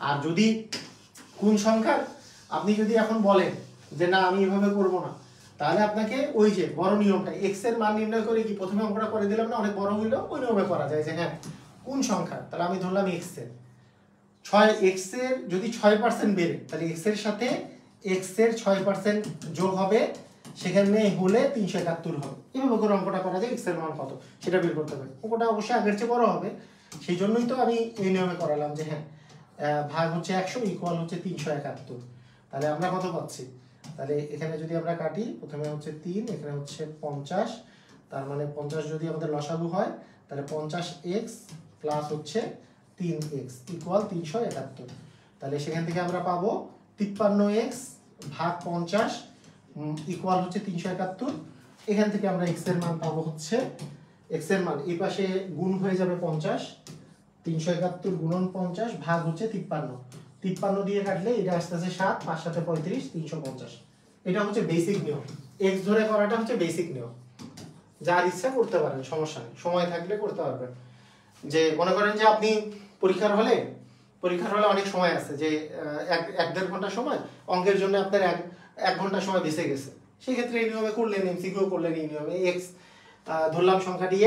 আর যদি কোন সংখ্যার আপনি যদি এখন বলেন যে না আমি এভাবে করব না, তাহলে আপনাকে ওই যে বড় নিয়মটা, এক্স এর মান নির্ণয় করে কি প্রথমে অঙ্কটা করে দিলাম না, অনেক বড় হইলো, ওই নিয়মে করা যায় যে হ্যাঁ কোন সংখ্যা, তাহলে আমি ধরলাম এক্স এর 6, এক্স এর যদি 6% বেড়ে, তাহলে এক্স এর সাথে এক্স এর 6% যোগ হবে, সেখানে হলে 371 হবে। এভাবে করে অঙ্কটা করা যায়, এক্স এর মান কত সেটা বের করতে হবে। অঙ্কটা অবশ্যই আগের চেয়ে বড় হবে, সেই জন্যই তো আমি এই নিয়মে করালাম যে হ্যাঁ ভাগ হচ্ছে 100 ইকুয়াল হচ্ছে 371। তাহলে আমরা কত পাচ্ছি, তাহলে এখানে যদি আমরা কাটি, প্রথমে হচ্ছে 3, এখানে হচ্ছে 50, তার মানে 50 যদি আমাদের লসাগু হয়, তাহলে 50x প্লাস হচ্ছে 3x ইকুয়াল 371। তাহলে সেখান থেকে আমরা পাবো 53x ভাগ 50 ইকুয়াল হচ্ছে 371। এখান থেকে আমরা x এর মান পাবো হচ্ছে, x এর মান এই পাশে গুণ হয়ে যাবে 50, 371 গুণন 50 ভাগ হচ্ছে 53 দিয়ে কাটলে এটা আসতে আছে 7, 5 7 35, 350। এটা হচ্ছে বেসিক নিয়ম, x ধরে করাটা হচ্ছে বেসিক নিয়ম। যার ইচ্ছা করতে পারেন, সমস্যা নেই, সময় থাকলে করতে পারবেন। যে মনে করেন যে আপনি পরীক্ষার হলে অনেক সময় আছে, যে 1-1.5 ঘন্টা সময় অঙ্কের জন্য আপনার 1 ঘন্টা সময় বেঁচে গেছে, সেক্ষেত্রে এই নিয়মে করলেন, এমসিকিউ করলেন এই নিয়মে। এক্স ধরলাম সংখ্যাটি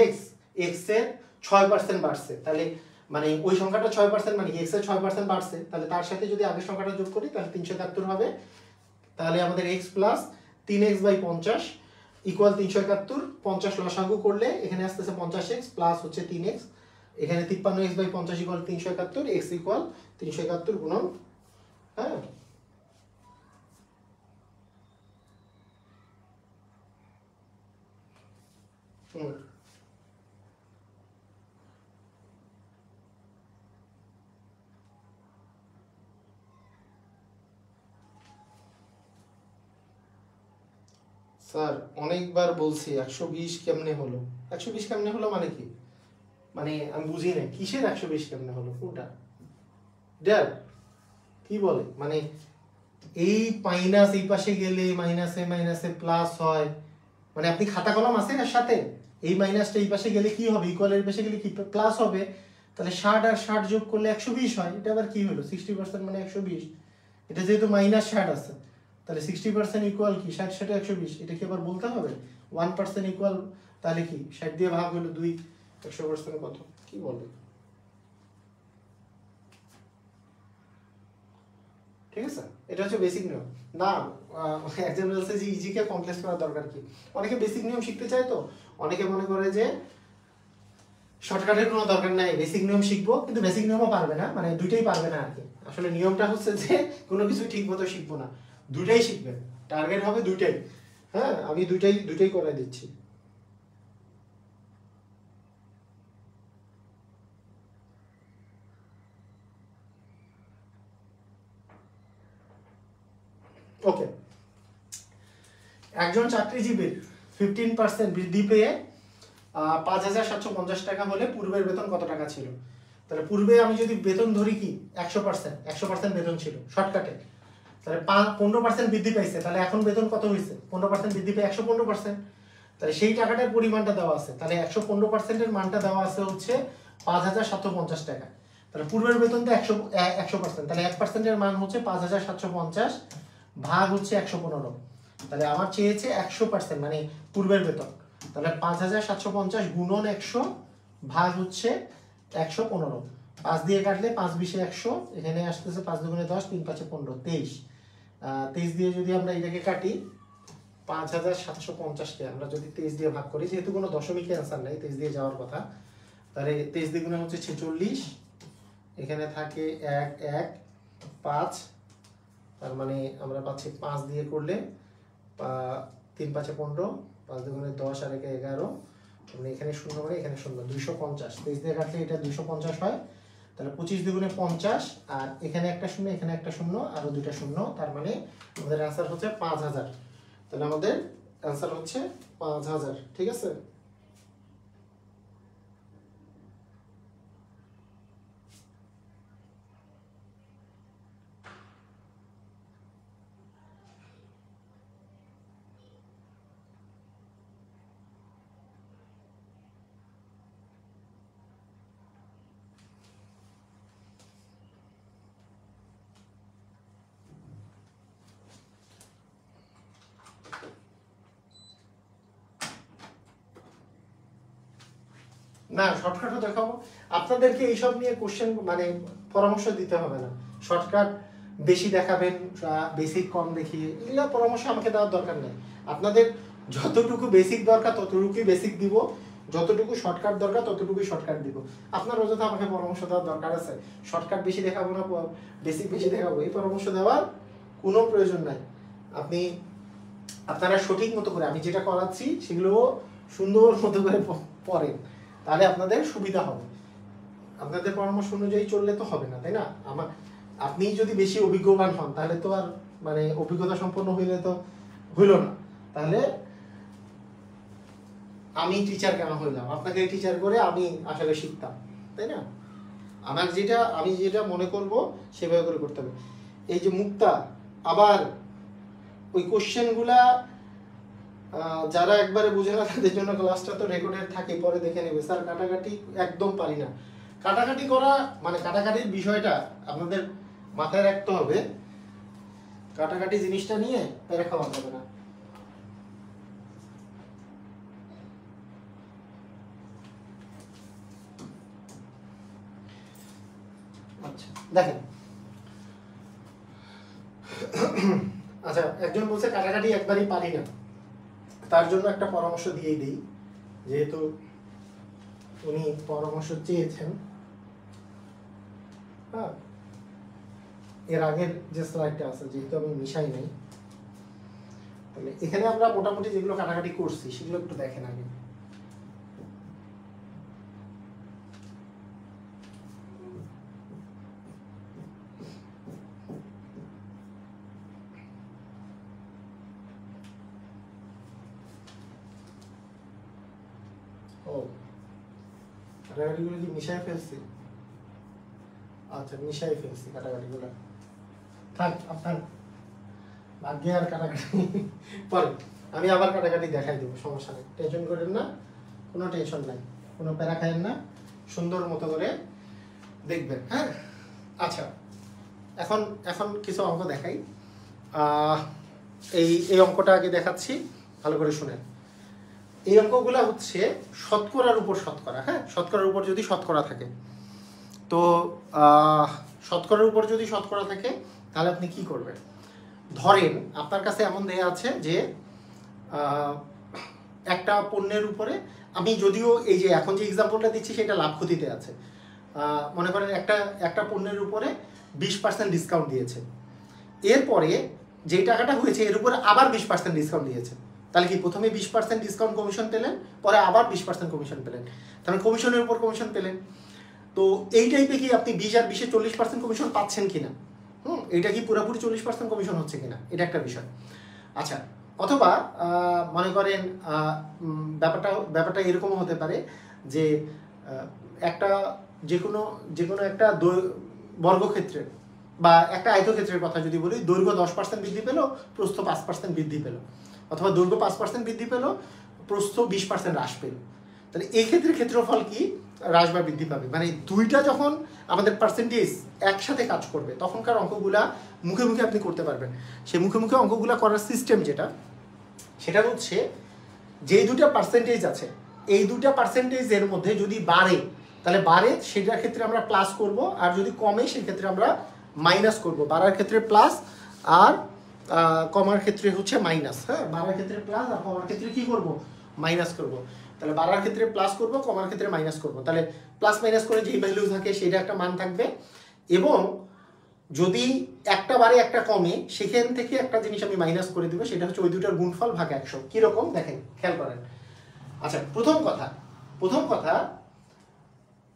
এক্স এর 6% বাড়ছে, তাহলে মানে ওই সংখ্যাটা 6% মানে এক্স এর 6% বাড়ছে, তাহলে তার সাথে যদি আগের সংখ্যাটা যোগ করি তাহলে 371 হবে। তাহলে আমাদের x প্লাস 3x/50 ইকুয়াল 371। 50 লসাগু করলে এখানে আসতেছে 50x প্লাস হচ্ছে 3x, এখানে 53x/50 ইকুয়াল 371, x ইকুয়াল 371 গুণন, হ্যাঁ স্যার অনেকবার বলছি 120 কেমনে হলো, 120 কেমনে হলো মানে কি, মানে আমি বুঝি না কিসের 120 কেমনে হলো, কোনটা ড্যাড কি বলে, মানে এই মাইনাস এই পাশে গেলে মাইনাসে মাইনাসে প্লাস হয়, মানে আপনি খাতা কলম আছে এর সাথে, এই মাইনাসটা এই পাশে গেলে কি হবে, ইকুয়ালের পাশে গেলে কি প্লাস হবে, তাহলে 60 আর 60 যোগ করলে 120 হয়। এটা আবার কি হলো, 60% মানে 120, এটা যেহেতু মাইনাস 60 আছে, তাহলে 60% ইকুয়াল কি 60 60 120, এটা কি আবার বলতে হবে 1% ইকুয়াল, তাহলে কি 60 দিয়ে ভাগ হলো 2, 100% কত, কি বলে, ঠিক আছে। এটা হচ্ছে বেসিক নিয়ম না, একজন বলছে যে ইজি কে কমপ্লেক্স করার দরকার কি, অনেকে বেসিক নিয়ম শিখতে চায়, তো অনেকে মনে করে যে শর্টকাটের কোনো দরকার নাই, বেসিক নিয়ম শিখবো, কিন্তু বেসিক নিয়মও পারবে না, মানে দুইটাই পারবে না আর কি। আসলে নিয়মটা হচ্ছে যে কোনো কিছু ঠিক মতো শিখবো না, দুইটাই শিখবেন, টার্গেট হবে দুইটাই। হ্যাঁ আমি দুইটাই করে দিচ্ছি। ওকে, একজন চাকরিজীবীর 15% বৃদ্ধি পেয়ে 5,750 টাকা হলে পূর্বের বেতন কত টাকা ছিল? তাহলে পূর্বে আমি যদি বেতন ধরি কি 100% বেতন ছিল শর্টকাটে, তাহলে 15% বৃদ্ধি পাইছে, তাহলে এখন বেতন কত হয়েছে? 15% বৃদ্ধি পেয়ে 115%। তাহলে সেই টাকাটার পরিমাণটা দেওয়া আছে, তাহলে 115%-এর মানটা দেওয়া আছে হচ্ছে 5,750 টাকা। তাহলে পূর্বের বেতন তো 100%, তাহলে 1%-এর মান হচ্ছে 5,750 ভাগ হচ্ছে 115। তাহলে আমার চেয়েছে 100% মানে পূর্বের বেতন, তাহলে 5,750 গুণন 100 ভাগ হচ্ছে 115। 5 দিয়ে কাটলে 5 20 100, এখানে আসতেছে 5 দুগুণে 10, 3 5 15, 23। 23 দিয়ে যদি আমরা এটাকে কাটি 5,750-কে আমরা যদি 23 দিয়ে ভাগ করি, যেহেতু কোনো দশমিকের অ্যান্সার নেই 23 দিয়ে যাওয়ার কথা, তাহলে 23 দ্বিগুণে হচ্ছে 46, এখানে থাকে 1 1 5, তার মানে আমরা পাচ্ছি 5 দিয়ে করলে 3 5 15, 5 দুগুণে 10 আর 1 11, মানে এখানে 0 মানে এখানে 0, 250। 23 দিয়ে কাটলে এটা 250 হয়, তাহলে 25 দুগুণে 50, আর এখানে একটা 0 এখানে একটা 0 আরো দুইটা 0, তার মানে আমাদের অ্যান্সার হচ্ছে 5,000। তাহলে আমাদের অ্যান্সার হচ্ছে 5,000, ঠিক আছে? না, শর্টকাটও দেখাবো আপনাদেরকে, এইসব নিয়ে কোশ্চেন মানে পরামর্শ দিতে হবে না। শর্টকাট বেশি দেখাবেন, বেসিক কম দেখিয়ে, এগুলো পরামর্শ আমাকে দেওয়ার দরকার নেই। আপনাদের যতটুকু বেসিক দরকার ততটুকুই বেসিক দিব, যতটুকু শর্টকাট দরকার ততটুকুই শর্টকাট দিব। আপনার অযথা আমাকে পরামর্শ দেওয়ার দরকার আছে শর্টকাট বেশি দেখাবো না বেসিক বেশি দেখাবো, এই পরামর্শ দেওয়ার কোনো প্রয়োজন নাই। আপনারা সঠিক মতো করে আমি যেটা করাচ্ছি সেগুলো সুন্দর মতো করে পড়েন, তাহলে আপনাদের সুবিধা হবে। আপনাদের পরামর্শ অনুযায়ী চললে তো হবে না, তাই না? আপনি যদি বেশি অভিজ্ঞবান হন তাহলে তো আর মানে অভিজ্ঞতা সম্পন্ন হইলে তো হইল না, তাহলে আমি টিচার কেন হইলাম? আপনাকে টিচার করে আমি আসলে শিখতাম, তাই না? আমি যেটা মনে করব সেভাবে করে করতে হবে। এই যে মুক্তা, আবার ওই কোশ্চেনগুলা যারা একবারে বুঝে না তাদের জন্য ক্লাসটা তো রেকর্ডেড থাকে, পরে দেখে নেবে। স্যার কাটাকাটি একদম পারি না, কাটাকাটি করা মানে কাটাকাটির বিষয়টা আপনাদের মাথায় রাখতে হবে। কাটাকাটি জিনিসটা নিয়ে পেরে খাওয়া যাবে না। আচ্ছা দেখেন, আচ্ছা একজন বলছে কাটাকাটি একবারই পারি না, তার জন্য একটা পরামর্শ দিয়েই দিই, যেহেতু উনি পরামর্শ চেয়েছেন। হ্যাঁ, এর আগের যে স্লাইডটা আছে যেহেতু আমি মিশাই নাই, তাহলে এখানে আমরা মোটামুটি যেগুলো কাটাকাটি করছি সেগুলো একটু দেখেন আগে। ও কাটাকাটিগুলো কি মিশাই ফেলছি? আচ্ছা মিশাই ফেলছি কাটাকাটিগুলো, থাক আপনার ভাগ্যে আর কাটাকাটি পরে আমি আবার কাটাকাটি দেখাই দেবো, সমস্যা নেই, টেনশন করেন না, কোনো টেনশন নাই, কোনো প্যারা খাইয়েন না, সুন্দর মতো করে দেখবেন। হ্যাঁ আচ্ছা, এখন কিছু অঙ্ক দেখাই। এই অঙ্কটা আগে দেখাচ্ছি, ভালো করে শুনেন। এই অঙ্কগুলো হচ্ছে শতকরার উপর শতকরা। হ্যাঁ, শতকরার উপর যদি শতকরা থাকে, তো শতকরার উপর যদি শতকরা থাকে তাহলে আপনি কি করবেন? ধরেন আপনার কাছে এমন দেয়া আছে যে একটা পণ্যের উপরে, আমি যদিও এই যে এখন যে এক্সাম্পলটা দিচ্ছি সেটা লাভ ক্ষতিতে আছে, মনে করেন একটা পণ্যের উপরে 20% ডিসকাউন্ট দিয়েছে, এরপরে যেই টাকাটা হয়েছে এর উপরে আবার 20% ডিসকাউন্ট দিয়েছে, তাহলে কি প্রথমে 20% ডিসকাউন্ট কমিশন পেলেন, পরে আবার 20% কমিশন পেলেন, তাহলে কমিশনের উপর কমিশন পেলেন। তো এই টাইপে কি আপনি 20 আর 20-এ 40% কমিশন পাচ্ছেন কিনা? এটা কি পুরোপুরি 40% কমিশন হচ্ছে কিনা, এটা একটা বিষয়। আচ্ছা, অথবা মনে করেন ব্যাপারটা এরকমও হতে পারে যে একটা যে কোনো একটা বর্গক্ষেত্রের বা একটা আয়তক্ষেত্রের কথা যদি বলি, দৈর্ঘ্য 10% বৃদ্ধি পেল, প্রস্থ 5% বৃদ্ধি পেল, অথবা দৈর্ঘ্য 5% বৃদ্ধি পেল, প্রস্থ 20% হ্রাস পেল। তাহলে এই ক্ষেত্রে ক্ষেত্রফল কি হ্রাস বা বৃদ্ধি পাবে? মানে দুইটা যখন আমাদের পার্সেন্টেজ একসাথে কাজ করবে তখনকার অঙ্কগুলা মুখে মুখে আপনি করতে পারবেন। সেই মুখে মুখে অঙ্কগুলা করার সিস্টেম সেটা হচ্ছে, যেই দুটা পার্সেন্টেজ আছে এই দুটা পার্সেন্টেজের মধ্যে যদি বাড়ে তাহলে বাড়ে সেটার ক্ষেত্রে আমরা প্লাস করব, আর যদি কমে সেই ক্ষেত্রে আমরা মাইনাস করব। বাড়ার ক্ষেত্রে প্লাস আর কমার ক্ষেত্রে হচ্ছে মাইনাস। হ্যাঁ, বাড়ার ক্ষেত্রে প্লাস আর কমার ক্ষেত্রে কি করব? মাইনাস করব। তাহলে বাড়ার ক্ষেত্রে প্লাস করব, কমার ক্ষেত্রে মাইনাস করব। তাহলে প্লাস মাইনাস করে যেই ভ্যালু থাকে সেটা একটা মান থাকবে, এবং যদি একটা বাড়ে একটা কমে সেখান থেকে একটা জিনিস আমি মাইনাস করে দিব, সেটা হচ্ছে ওই দুটার গুণফল ভাগ 100। কিরকম দেখেন, খেয়াল করেন। আচ্ছা, প্রথম কথা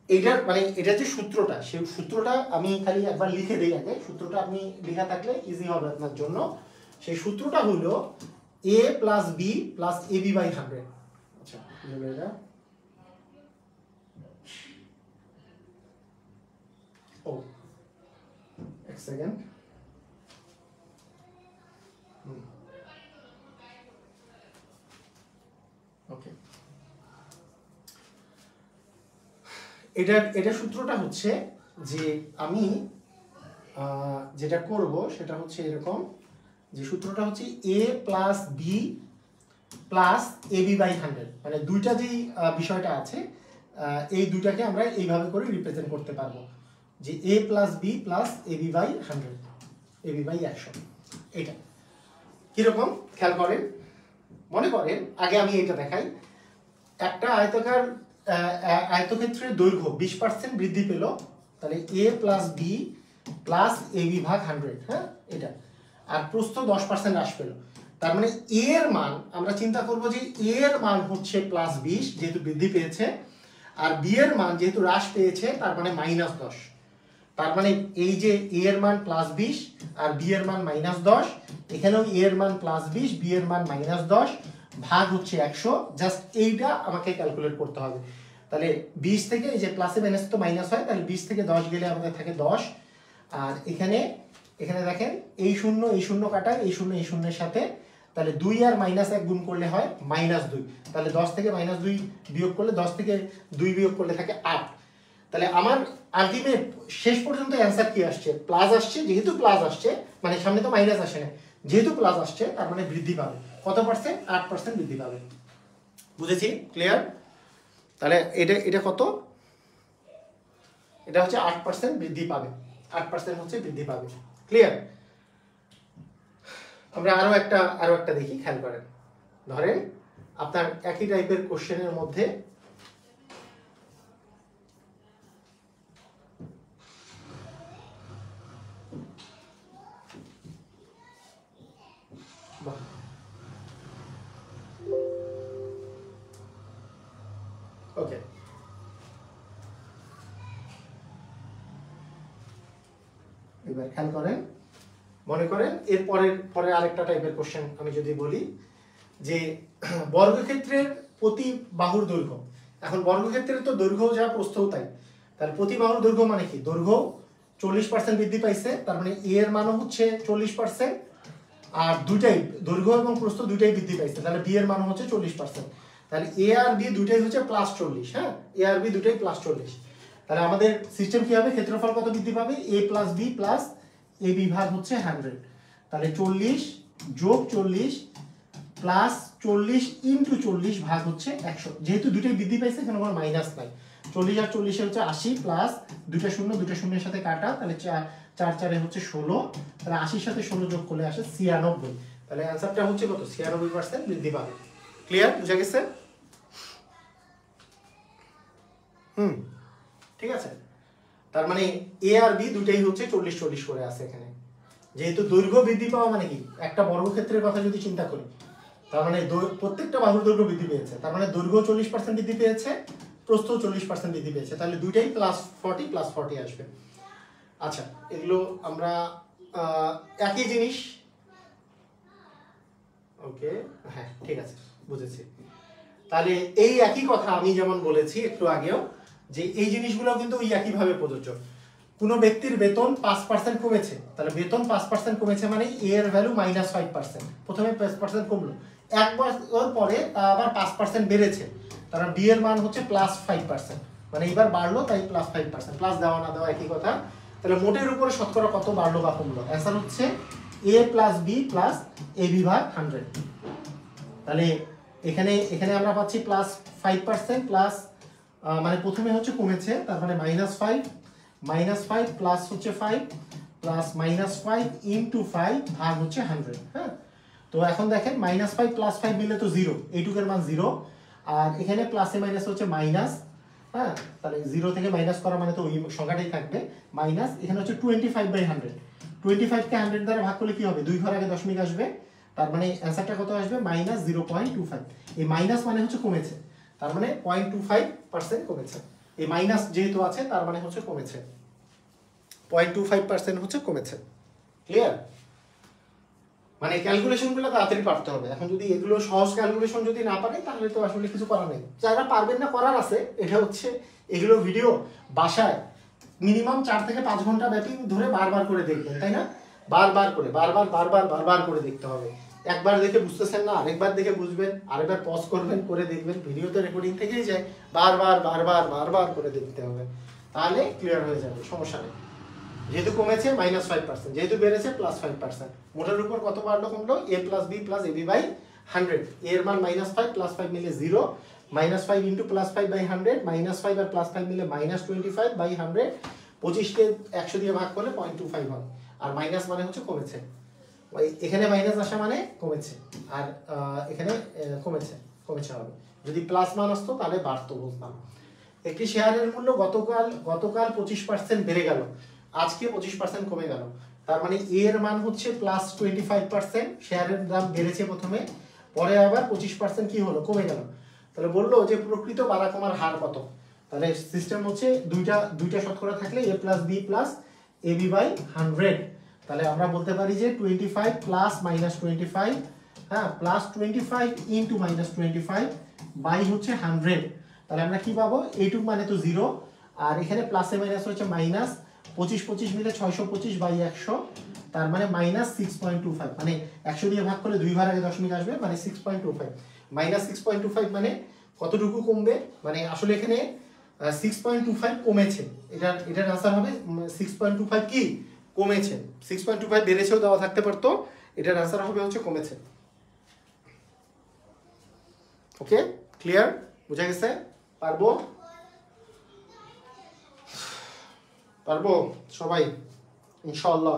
এইটার মানে এটা যে সূত্রটা, সেই সূত্রটা আমি খালি একবার লিখে দিই আগে। সূত্রটা আপনি লেখা থাকলে ইজি হবে আপনার জন্য। সেই সূত্রটা হলো a plus b plus ab by 100। আচ্ছা, এটা এক সেকেন্ড। ওকে, এটা সূত্রটা হচ্ছে যে আমি যেটা করব সেটা হচ্ছে এরকম, যে সূত্রটা হচ্ছে a plus b plus ab by 100। মানে দুইটা যেই বিষয়টা আছে এই দুইটাকে আমরা এইভাবে করে রিপ্রেজেন্ট করতে পারবো, যে a plus b plus ab by 100, ab by 100। এটা কিরকম খেয়াল করেন। মনে করেন আগে আমি এটা দেখাই, একটা আয়তক্ষেত্রের দৈর্ঘ্য 20% বৃদ্ধি পেল, তাহলে a plus b plus ab ভাগ 100। হ্যাঁ, এটা আর প্রস্থ 10% হ্রাস পেল। তার মানে a এর মান আমরা চিন্তা করব যে a এর মান হচ্ছে প্লাস 20 যেহেতু বৃদ্ধি পেয়েছে, আর b এর মান যেহেতু হ্রাস পেয়েছে তার মানে মাইনাস 10। তার মানে এই যে a এর মান প্লাস 20 আর b এর মান মাইনাস 10, এখানেও a এর মান প্লাস 20 b এর মান মাইনাস 10 ভাগ হচ্ছে 100। জাস্ট এইটা আমাকে ক্যালকুলেট করতে হবে। তাহলে 20 থেকে এই যে প্লাসে মাইনাস তো মাইনাস হয়, তাহলে 20 থেকে 10 গেলে আমাদের থাকে 10। আর এখানে দেখেন এই শূন্য কাটায়, এই শূন্যের সাথে, তাহলে 2 আর মাইনাস 1 গুণ করলে হয় মাইনাস 2। তাহলে 10 থেকে মাইনাস 2 বিয়োগ করলে, 10 থেকে 2 বিয়োগ করলে থাকে 8। তাহলে আমার আলটিমেট শেষ পর্যন্ত অ্যান্সার কি আসছে? প্লাস আসছে। যেহেতু প্লাস আসছে মানে সামনে তো মাইনাস আসে না, যেহেতু প্লাস আসছে তার মানে বৃদ্ধি পাবে। কত পার্সেন্ট? 8% বৃদ্ধি পাবে। বুঝেছি? ক্লিয়ার? তাহলে এটা কত? এটা হচ্ছে 8% বৃদ্ধি পাবে। 8% হচ্ছে বৃদ্ধি পাবে। ক্লিয়ার? আমরা আরো একটা দেখি, খেয়াল করেন। ধরেন আপনার একই টাইপের কোশ্চেনের মধ্যে ওকে, এবার খেয়াল করেন। মনে করেন এর পরে আরেকটা টাইপের কোশ্চেন আমি যদি বলি যে বর্গক্ষেত্রের প্রতি বাহুর দৈর্ঘ্য। এখন বর্গক্ষেত্রের তো দৈর্ঘ্য যা প্রস্থও তাই, তাহলে প্রতি বাহুর দৈর্ঘ্য মানে কি? দৈর্ঘ্য 40% বৃদ্ধি পাইছে, তার মানে এ এর মানও হচ্ছে 40%, আর দুইটাই দৈর্ঘ্য এবং প্রস্থ দুইটাই বৃদ্ধি পাইছে, তাহলে বি এর মানও হচ্ছে 40%। তাহলে এ আর বি দুইটাই হচ্ছে প্লাস 40। হ্যাঁ, এ আর বি দুইটাই প্লাস 40। তাহলে আমাদের সিস্টেম কি হবে? ক্ষেত্রফল কত বৃদ্ধি পাবে? এ plus b plus A B ভাগ হচ্ছে 100। তাহলে 40 যোগ 40 প্লাস 40 ইন্টু 40 ভাগ হচ্ছে 100। যেহেতু দুটোই বৃদ্ধি পাইছে এখানে কোনো মাইনাস নাই। 40 আর 40 হচ্ছে 80 প্লাস দুটো শূন্যের সাথে কাটা, তাহলে 4 4 হচ্ছে 16। তাহলে 80 সাথে 16 যোগ করলে আসে 96। তাহলে অ্যান্সারটা হচ্ছে কত? 96% বৃদ্ধি পাবে। ক্লিয়ার? বুঝা গেছে? ঠিক আছে। তার মানে এ আর বি দুটাই হচ্ছে 40 40 করে আছে এখানে। যেহেতু দৈর্ঘ্য বৃদ্ধি পাওয়া মানে কি? একটা বর্গক্ষেত্রের কথা যদি চিন্তা করি, তার মানে প্রত্যেকটা বাহুর দৈর্ঘ্য বৃদ্ধি পেয়েছে, তার মানে দৈর্ঘ্য 40% বৃদ্ধি পেয়েছে, প্রস্থ 40% বৃদ্ধি পেয়েছে, তাহলে দুইটাই +40 +40 আসবে। আচ্ছা, এগুলো আমরা একই জিনিস। ওকে, হ্যাঁ ঠিক আছে, বুঝেছি। তাহলে এই একই কথা আমি যেমন বলেছি একটু আগেও, যে এই জিনিসগুলো কিন্তু ওই একইভাবে প্রযোজ্য। কোনো ব্যক্তির বেতন 5% কমেছে, তাহলে বেতন 5% কমেছে মানে এ এর ভ্যালু -5%। প্রথমে 5% কমলো, এক বছর পরে তা আবার 5% বেড়েছে, তাহলে বি এর মান হচ্ছে +5%, মানে এবার বাড়লো তাই +5%। প্লাস দেওয়া না দেওয়া একই কথা। তাহলে মোটের উপরে শতকরা কত বাড়লো বা কমলো? অ্যান্সার হচ্ছে a + b + ab/100। তাহলে এখানে এখানে আমরা পাচ্ছি +5% প্লাস, মানে প্রথমে হচ্ছে কমেছে, তার মানে -5 প্লাস হচ্ছে 5 প্লাস -5 ইনটু 5 ভাগ হচ্ছে 100। হ্যাঁ, তো এখন দেখেন -5 + 5 মিলে তো 0, এইটুকের মান 0, আর এখানে প্লাসে মাইনাস হচ্ছে মাইনাস। হ্যাঁ, তাহলে 0 থেকে মাইনাস করা মানে তো ওই সংখ্যাটাই থাকবে মাইনাস। এখানে হচ্ছে 25/100, 25কে 100 দ্বারা ভাগ করলে কি হবে? 2 ঘর আগে দশমিক আসবে, তার মানে অ্যান্সারটা কত আসবে? -0.25। এই মাইনাস মানে হচ্ছে কমেছে, তার মানে 0.25% কমেছে। এই মাইনাস যেহেতু আছে তার মানে হচ্ছে কমেছে, 0.25% হচ্ছে কমেছে। ক্লিয়ার? মানে ক্যালকুলেশনগুলো তাড়াতাড়ি পারতে হবে। এখন যদি এগুলো সহজ ক্যালকুলেশন যদি না পারে তাহলে তো আসলে কিছু করার নেই। যারা পারবেন না, করার আছে, এটা হচ্ছে এগুলো ভিডিও বাসায় মিনিমাম 4 থেকে 5 ঘন্টা ব্যাপী ধরে বারবার করে দেখবেন, তাই না? বারবার করে দেখতে হবে। একবার দেখে বুঝতেছেন না, আরেকবার দেখে বুঝবেন, আরেকবার পজ করবেন, করে দেখবেন। ভিডিওতে রেকর্ডিং থেকেই যায়, বারবার করে দেখতে হবে, তাহলে ক্লিয়ার হয়ে যাবে, সমস্যা নেই। যেহেতু কমেছে -5%, যেহেতু বেড়েছে +5%। মোটের উপর কত বাড়লো কমলো? a + b + ab/100। এর মান -5 + 5 মিলে 0, -5 ইন্টু +5/100, -5 আর +5 মিলে -25/100। 25কে 100 দিয়ে ভাগ করলে 0.25 হয়, আর মাইনাস মানে হচ্ছে কমেছে। এখানে মাইনাস আসা মানে কমেছে, আর এখানে কমেছে হবে। যদি প্লাস মান আসতো তাহলে বাড়তো, বুঝতাম। একটি শেয়ারের মূল্য গতকাল 25% বেড়ে গেল, আজকে 25% কমে গেল, তার মানে এর মান হচ্ছে +25%। শেয়ারের দাম বেড়েছে প্রথমে, পরে আবার 25% কি হলো? কমে গেল। তাহলে বললো যে প্রকৃত বাড়া কমার হার কত? তাহলে সিস্টেম হচ্ছে দুইটা শতকরা থাকলে a + b + ab/100। তাহলে আমরা বলতে পারি যে 25 প্লাস -25, হ্যাঁ, +25 ইন্টু -25 বাই হচ্ছে 100। তাহলে আমরা কি পাবো? এইটুক মানে তো 0, আর এখানে প্লাসে মাইনাস হচ্ছে মাইনাস। 25 মিলে 625/100, তার মানে -6.25। মানে 100 দিয়ে ভাগ করলে 2 ঘর আগে দশমিক আসবে, মানে 6.25। -6.25 মানে কতটুকু কমবে? মানে আসলে এখানে 6.25 কমেছে। এটার আনসার হবে 6.25 কি কমেছে। 6.25 বেড়েছেও দেওয়া থাকতে পারতো, এটার আনসার হবে হচ্ছে কমেছে। ওকে, ক্লিয়ার? বুঝা গেছে? পারবো সবাই ইনশাআল্লাহ?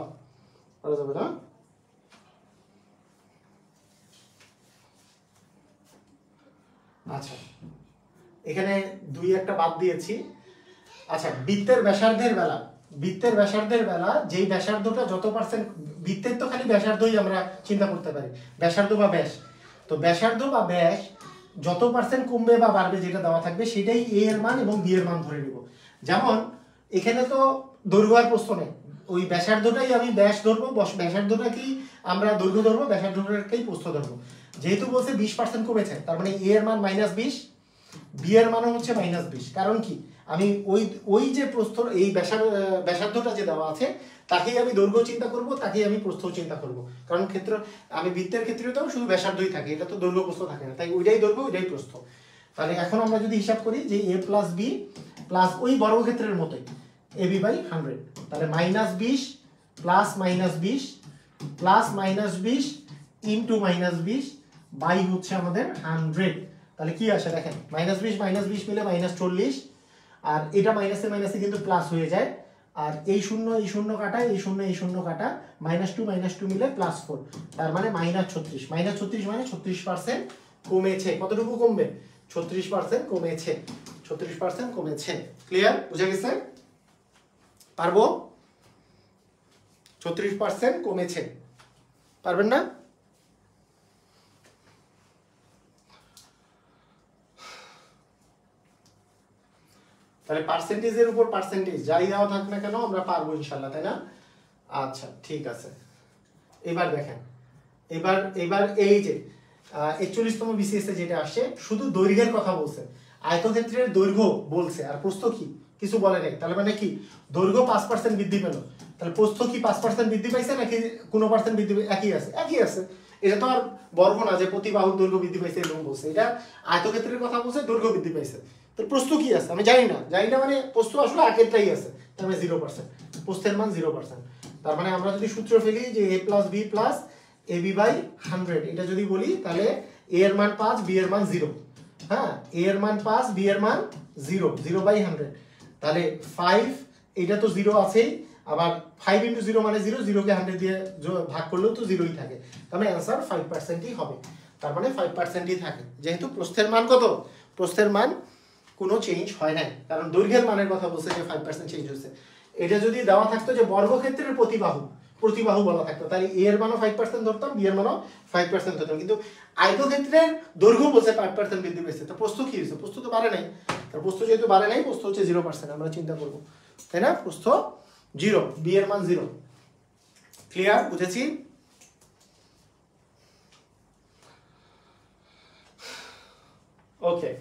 পারা যাবে না? আচ্ছা, এখানে 2-1টা বাদ দিয়েছি। আচ্ছা, বৃত্তের ব্যাসার্ধের বেলা যেই ব্যাসার্ধটা যত পার্সেন্ট, বৃত্তের তো খালি ব্যাসার্ধই আমরা চিন্তা করতে পারি, ব্যাসার্ধ বা ব্যাস। তো ব্যাসার্ধ বা ব্যাস যত পার্সেন্ট কমবে বা বাড়বে যেটা দেওয়া থাকবে সেটাই এ এর মান এবং বি এর মান ধরে নিব। যেমন এখানে তো দৈর্ঘ্য আর প্রস্থ নেই, ওই ব্যাসার্ধটাই আমি ব্যাস ধরবো, ব্যাসার্ধটাকেই আমরা দৈর্ঘ্য ধরবো, ব্যাসার্ধটাকেই প্রস্থ ধরবো। যেহেতু বলছে 20% কমেছে, তার মানে এ এর মান -20, বি এর মানও হচ্ছে -20। কারণ কি? আমি ওই যে প্রস্থ, এই ব্যাসার্ধটা যে দেওয়া আছে তাকেই আমি দৈর্ঘ্য চিন্তা করব, তাকেই আমি প্রস্থ চিন্তা করব। কারণ আমি বৃত্তের ক্ষেত্রে তো শুধু ব্যাসার্ধই থাকে, এটা তো দৈর্ঘ্য প্রস্থ থাকে না, তাই ওইটাই দৈর্ঘ্য ওইটাই প্রস্থ। তাহলে এখন আমরা যদি হিসাব করি যে a + b প্লাস ওই বর্গক্ষেত্রের মতোই ab/100, তাহলে -20 প্লাস -20 প্লাস -20 ইন্টু -20 বাই হচ্ছে আমাদের 100। তাহলে কি আসে দেখেন, -20 মিলে -40, আর এটা মাইনাসে মাইনাসে কিন্তু প্লাস হয়ে যায়, আর এই শূন্য কাটা, এই শূন্য কাটা, -2 মিলে +4, তার মানে -36। -36 মানে 36% কমেছে। কতটুকু কমবে? 36% কমেছে, 36% কমেছে। ক্লিয়ার? বুঝা গেছে? পারবো? 36% কমেছে, পারবেন না? তাহলে পার্সেন্টেজের উপর পার্সেন্টেজ যাই দেওয়া থাক না কেন আমরা পারবো ইনশাল্লাহ, তাই না? আচ্ছা ঠিক আছে, এবার দেখেন, এবার এবার এই যে 41তম বিসিএস এ যেটা আসছে শুধু দৈর্ঘ্যের কথা বলছে, আয়তক্ষেত্রের দৈর্ঘ্য বলছে আর প্রস্থ কি কিছু বলে নাই, তাহলে মানে কি দৈর্ঘ্য 5% বৃদ্ধি পেল, তাহলে প্রস্থ কি 5% বৃদ্ধি পাইছে নাকি কোনো পার্সেন্ট বৃদ্ধি একই আছে? একই আছে। এটা তো আর বর্গ না যে প্রতি বাহুর দৈর্ঘ্য বৃদ্ধি পাইছে এরকম বলছে, এটা আয়তক্ষেত্রের কথা বলছে, দৈর্ঘ্য বৃদ্ধি পাইছে। তো প্রস্থ কি আছে আমি জানি না, মানে প্রস্থ আসলে আগেরটাই আছে, তার মানে 0%, প্রস্থের মান 0%। তার মানে আমরা যদি সূত্র ফেলি যে a + b + ab বাই 100, এটা যদি বলি তাহলে a এর মান 5, b এর মান 0। হ্যাঁ, a এর মান 5, b এর মান 0, 0/100, তাহলে 5, এটা তো 0 আছেই, আবার 5 × 0 মানে 0, 0 কে 100 দিয়ে ভাগ করলেও তো 0ই থাকে, তার মানে অ্যান্সার 5%ই হবে। তার মানে 5%ই থাকে, যেহেতু প্রস্থের মান কত, প্রস্থের মান কোনো চেঞ্জ হয় নাই, কারণ দৈর্ঘ্যের মানের কথা বলছে যে 5% চেঞ্জ হয়েছে। এটা যদি দেওয়া থাকতো যে বর্গক্ষেত্রের প্রতিবাহু বলা থাকতো, তাহলে a এর মানও 5% ধরতাম, b এর মানও 5% ধরতাম, কিন্তু আয়তক্ষেত্রের দৈর্ঘ্য বলছে 5% বৃদ্ধি পেয়েছে, তো প্রস্থ কি হয়েছে? প্রস্থ তো বাড়ে নাই, তার প্রস্থ যেহেতু বাড়ে নাই, প্রস্থ হচ্ছে 0%, আমরা চিন্তা করবো, তাই না? প্রস্থ 0, b এর মান 0। ক্লিয়ার? বুঝেছি? ওকে,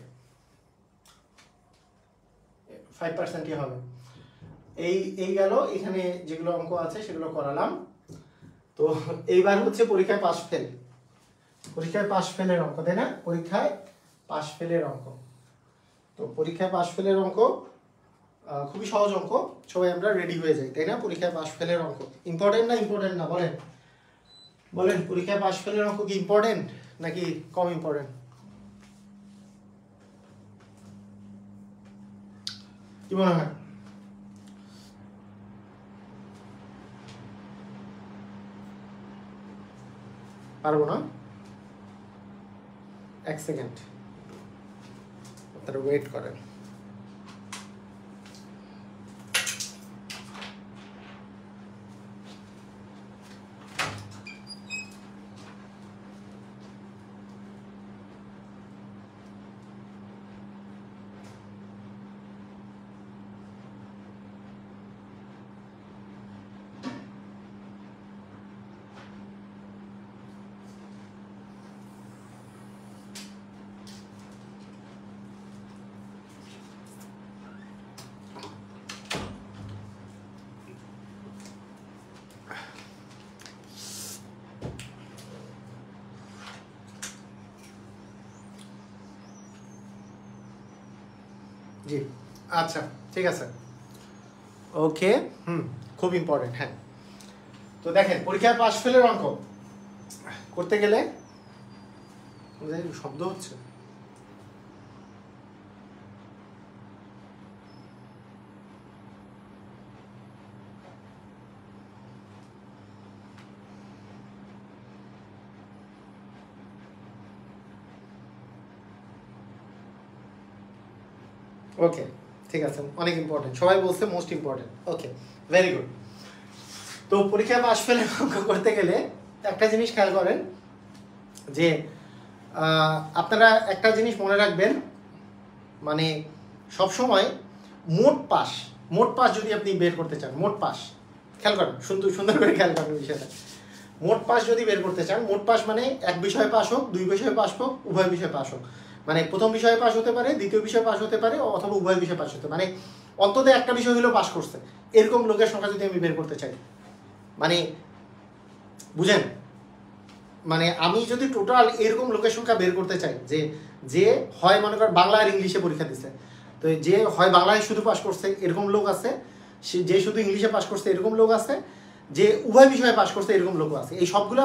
5%ই হবে। এই গেল, এখানে যেগুলো অঙ্ক আছে সেগুলো করালাম। তো এইবার হচ্ছে পরীক্ষায় পাস ফেল, পরীক্ষায় পাস ফেলের অঙ্ক, তাই না? পরীক্ষায় পাস ফেলের অঙ্ক। তো পরীক্ষায় পাস ফেলের অঙ্ক খুবই সহজ অঙ্ক, সবাই আমরা রেডি হয়ে যাই, তাই না? পরীক্ষায় পাস ফেলের অঙ্ক ইম্পর্টেন্ট না ইম্পর্টেন্ট না বলেন? বলেন, পরীক্ষায় পাস ফেলের অঙ্ক কি ইম্পর্টেন্ট নাকি কম ইম্পর্টেন্ট? কি মনে হয়? পারবো না? 1 সেকেন্ড আপনারা ওয়েট করেন। জি আচ্ছা ঠিক আছে, ওকে, খুব ইম্পর্টেন্ট। হ্যাঁ, তো দেখেন পরীক্ষায় পাস ফেলের অঙ্ক করতে গেলে শব্দ হচ্ছে, ওকে ঠিক আছে, অনেক ইম্পর্টেন্ট, সবাই বলছে most important, okay very good. তো পরীক্ষায় পাস ফেলের অঙ্ক করতে গেলে একটা জিনিস খেয়াল করেন যে আপনারা একটা জিনিস মনে রাখবেন, মানে সবসময় মোট পাস যদি আপনি বের করতে চান, মোট পাস খেয়াল করেন, সুন্দর করে খেয়াল করেন বিষয়টা, মোট পাস যদি বের করতে চান, মোট পাস মানে এক বিষয়ে পাস হোক, দুই বিষয়ে পাস হোক, উভয় বিষয়ে পাস হোক, মানে প্রথম বিষয়ে পাস হতে পারে, দ্বিতীয় বিষয়ে পাস হতে পারে, অথবা উভয় বিষয়ে পাস হতে, মানে অন্তত একটা বিষয় হলেও পাস করছে, এরকম লোকের সংখ্যা যদি আমি বের করতে চাই, মানে বুঝেন, মানে আমি যদি টোটাল এরকম লোকের সংখ্যা বের করতে চাই যে হয় মনে কর বাংলা আর ইংলিশে পরীক্ষা দিচ্ছে, তো যে হয় বাংলায় শুধু পাস করছে এরকম লোক আছে, যে শুধু ইংলিশে পাস করছে এরকম লোক আছে, যে উভয় বিষয়ে পাস করছে এরকম লোক আছে, এই সবগুলো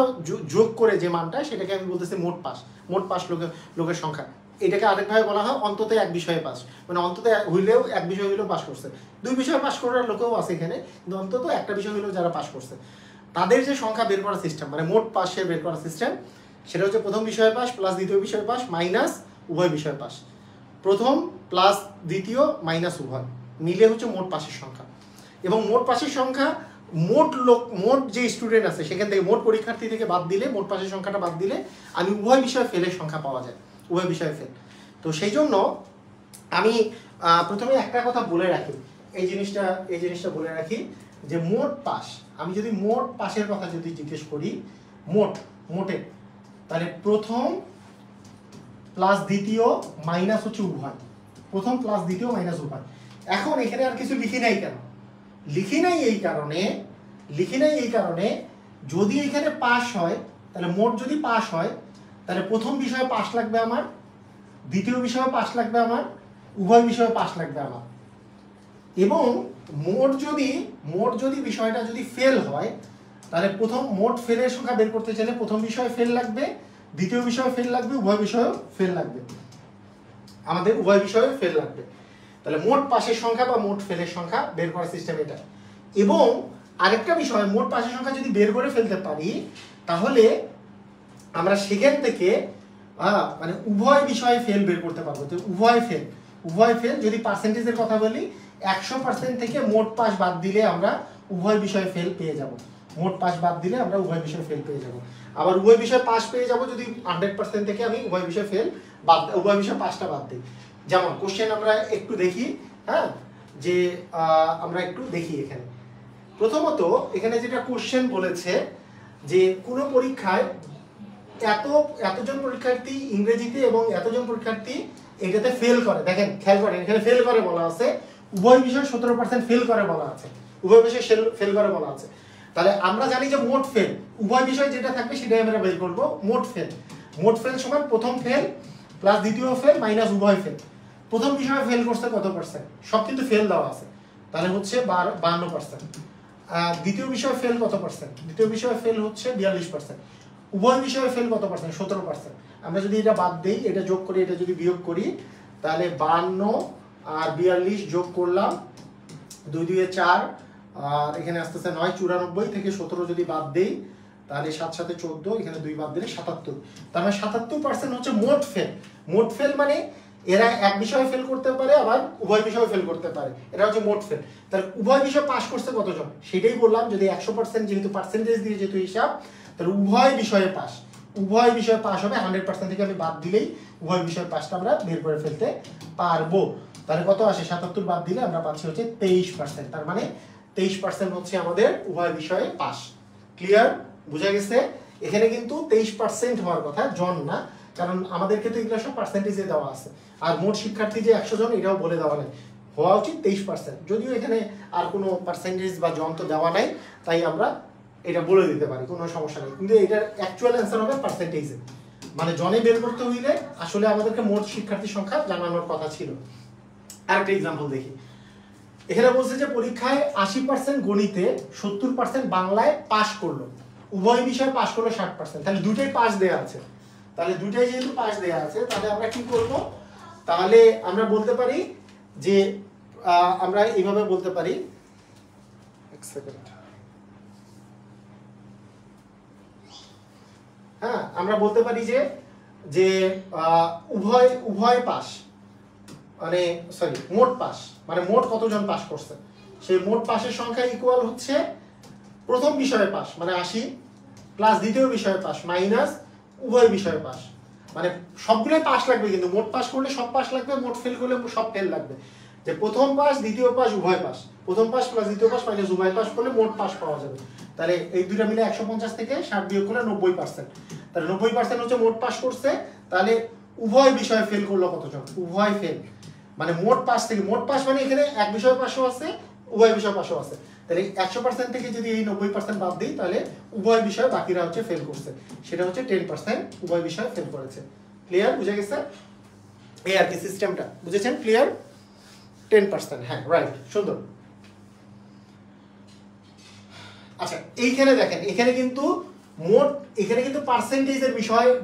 যোগ করে যে মানটা সেটাকে আমি বলতেছি মোট পাস লোকের সংখ্যা। এটাকে আরেকভাবে বলা হয় অন্তত এক বিষয়ে পাস, মানে অন্তত হইলেও এক বিষয় হইলেও পাস করছে, দুই বিষয়ে পাস করার লোকেও আছে এখানে, কিন্তু অন্তত একটা বিষয় হইলেও যারা পাস করছে তাদের যে সংখ্যা বের করার সিস্টেম, মানে মোট পাসের বের করার সিস্টেম, সেটা হচ্ছে প্রথম বিষয়ে পাস প্লাস দ্বিতীয় বিষয়ে পাস মাইনাস উভয় বিষয়ে পাস, প্রথম প্লাস দ্বিতীয় মাইনাস উভয় মিলে হচ্ছে মোট পাসের সংখ্যা। এবং মোট পাসের সংখ্যা মোট যে স্টুডেন্ট আছে সেখান থেকে, মোট পরীক্ষার্থী থেকে বাদ দিলে, মোট পাসের সংখ্যাটা বাদ দিলে আমি উভয় বিষয়ে ফেলের সংখ্যা পাওয়া যায়, উভয় বিষয়ে ফেল। তো সেই জন্য আমি প্রথমে একটা কথা বলে রাখি, এই জিনিসটা বলে রাখি যে মোট পাস আমি যদি মোট পাশের কথা যদি জিজ্ঞেস করি, মোটে, তাহলে প্রথম প্লাস দ্বিতীয় মাইনাস হচ্ছে উভয়, প্রথম প্লাস দ্বিতীয় মাইনাস উভয়। এখন এখানে আর কিছু লিখি নাই কেন? লিখি নাই এই কারণে যদি এখানে পাস হয়, তাহলে মোট যদি পাস হয়, তাহলে প্রথম বিষয়ে পাস লাগবে আমার, দ্বিতীয় বিষয়ে পাস লাগবে আমার, উভয় বিষয়ে পাস লাগবে আমার। এবং মোট যদি বিষয়টা যদি ফেল হয়, তাহলে প্রথম মোট ফেলের সংখ্যা বের করতে চাইলে প্রথম বিষয়ে ফেল লাগবে, দ্বিতীয় বিষয়ে ফেল লাগবে, উভয় বিষয়েও ফেল লাগবে, আমাদের উভয় বিষয়ে ফেল লাগবে। তাহলে মোট পাশের সংখ্যা বা মোট ফেলের সংখ্যা বের করার সিস্টেম এটা। এবং আরেকটা বিষয়, মোট পাশের সংখ্যা যদি বের করে ফেলতে পারি, তাহলে আমরা সেখান থেকে মানে উভয় বিষয়ে ফেল বের করতে পারবো। তো উভয় ফেল যদি পার্সেন্টেজের কথা বলি, 100% থেকে মোট পাস বাদ দিলে আমরা উভয় বিষয়ে ফেল পেয়ে যাব। মোট পাস বাদ দিলে আমরা উভয় বিষয়ে ফেল পেয়ে যাব। আবার উভয় বিষয়ে পাস পেয়ে যাব যদি 100% থেকে আমি উভয় বিষয়ে ফেল উভয় বিষয়ে পাসটা বাদ দিই। যেমন কোশ্চেন আমরা একটু দেখি, হ্যাঁ, যে আমরা একটু দেখি এখানে। প্রথমত এখানে যেটা কোশ্চেন বলেছে যে কোনো পরীক্ষায় এতজন পরীক্ষার্থী ইংরেজিতে এবং এতজন পরীক্ষার্থী এটাতে ফেল করে। দেখেন, খেয়াল করেন, এখানে ফেল করে বলা আছে, উভয় বিষয়ে 17% ফেল করে বলা আছে, উভয় বিষয়ে ফেল করে বলা আছে। তাহলে আমরা জানি যে মোট ফেল, উভয় বিষয় যেটা থাকবে সেটাই আমরা বের করবো। মোট ফেল সমান প্রথম ফেল প্লাস দ্বিতীয় ফেল মাইনাস উভয় ফেল। প্রথম বিষয়ে ফেল করছে কত পার্সেন্ট? সব কিন্তু ফেল দেওয়া আছে, তাহলে হচ্ছে 52%। দ্বিতীয় বিষয়ে ফেল কত পার্সেন্ট? দ্বিতীয় বিষয়ে ফেল হচ্ছে 42%। উভয় বিষয়ে ফেল কত পার্সেন্ট? 17%। আমরা যদি এটা বাদ দিই, এটা যোগ করি, এটা যদি বিয়োগ করি, তাহলে 52 আর 42 যোগ করলাম, 2 2 4, আর এখানে আসতেছে 9, 94 থেকে 17 যদি বাদ দেই, তাহলে 7 7 14, এখানে 2 বাদ দিলে 77। তার মানে 77% হচ্ছে মোট ফেল মানে এরা এক বিষয়ে ফেল করতে পারে, আবার উভয় বিষয়ে ফেল করতে পারে, এটা হচ্ছে মোট ফেল। তাহলে উভয় বিষয়ে পাস করছে কতজন? সেটাই বললাম, যদি 100% যেহেতু পার্সেন্টেজ দিয়ে যেহেতু হিসাব, তাহলে উভয় বিষয়ে পাস হবে। 100% থেকে আমি বাদ দিলেই উভয় বিষয়ে পাসটা আমরা বের করে ফেলতে পারবো। তাহলে কত আসে? 77 বাদ দিলে আমরা পাচ্ছি হচ্ছে 23%। তার মানে 23% হচ্ছে আমাদের উভয় বিষয়ে পাস। ক্লিয়ার? বুঝা গেছে? এখানে কিন্তু 23% হওয়ার কথা, জন না, কারণ আমাদের ক্ষেত্রে এগুলো সব পার্সেন্টেজে দেওয়া আছে। আর মোট শিক্ষার্থী যে 100 জন, এটাও বলে দেওয়া নেই, হওয়া উচিত 23%। যদিও এখানে আর কোনো পার্সেন্টেজ বা জন তো দেওয়া নাই, তাই আমরা এটা বলে দিতে পারি, কোনো সমস্যা নেই। কিন্তু এটার অ্যাকচুয়াল অ্যান্সার হবে পার্সেন্টেজে, মানে জনে বের করতে হইলে আসলে আমাদেরকে মোট শিক্ষার্থীর সংখ্যা জানানোর কথা ছিল। আরেকটা এক্সাম্পল দেখি। এখানে বলছে যে পরীক্ষায় 80% গণিতে, 70% বাংলায় পাস করলো, উভয় বিষয়ে পাস করলো 60%। তাহলে দুটোই পাস দেয়া আছে। তাহলে দুটোই যেহেতু পাস দেয়া আছে, তাহলে আমরা কি করব? তাহলে আমরা বলতে পারি যে আমরা এইভাবে বলতে পারি, এক সেকেন্ড, হ্যাঁ, আমরা বলতে পারি যে উভয় পাস, মানে সরি, মোট পাস, মানে মোট কতজন পাস করছে, সেই মোট পাসের সংখ্যা ইকুয়াল হচ্ছে প্রথম বিষয়ে পাস মানে 80 প্লাস দ্বিতীয় বিষয়ে পাস মাইনাস উভয় বিষয়ে পাস। মানে সবগুলোই পাস লাগবে, কিন্তু মোট পাস করলে সব পাস লাগবে, মোট ফেল করলে সব ফেল লাগবে। যে প্রথম পাস, দ্বিতীয় পাস, উভয় পাস, প্রথম পাস প্লাস দ্বিতীয় পাস মাইনাস উভয় পাস করলে মোট পাস পাওয়া যাবে। তাহলে এই দুইটা মিলে 150 থেকে 60 বিয়োগ করলে 90%। তাহলে 90% হচ্ছে মোট পাস করছে। তাহলে উভয় বিষয়ে ফেল করলো কতজন? উভয় ফেল, মানে মোট পাস থেকে, মোট পাস মানে এখানে এক বিষয় পাসও আছে, উভয় বিষয় পাসও আছে। তাহলে 100% থেকে যদি এই 90% বাদ দিই, তাহলে উভয় বিষয়ে বাকিরা হচ্ছে ফেল করছে, সেটা হচ্ছে 10% উভয় বিষয়ে ফেল করেছে। ক্লিয়ার? বুঝে গেছে? এই আর কি সিস্টেমটা, বুঝেছেন? ক্লিয়ার? 10%, হ্যাঁ, রাইট, সুন্দর। আচ্ছা, এইখানে দেখেন, এখানে কিন্তু পার্সেন্টেজের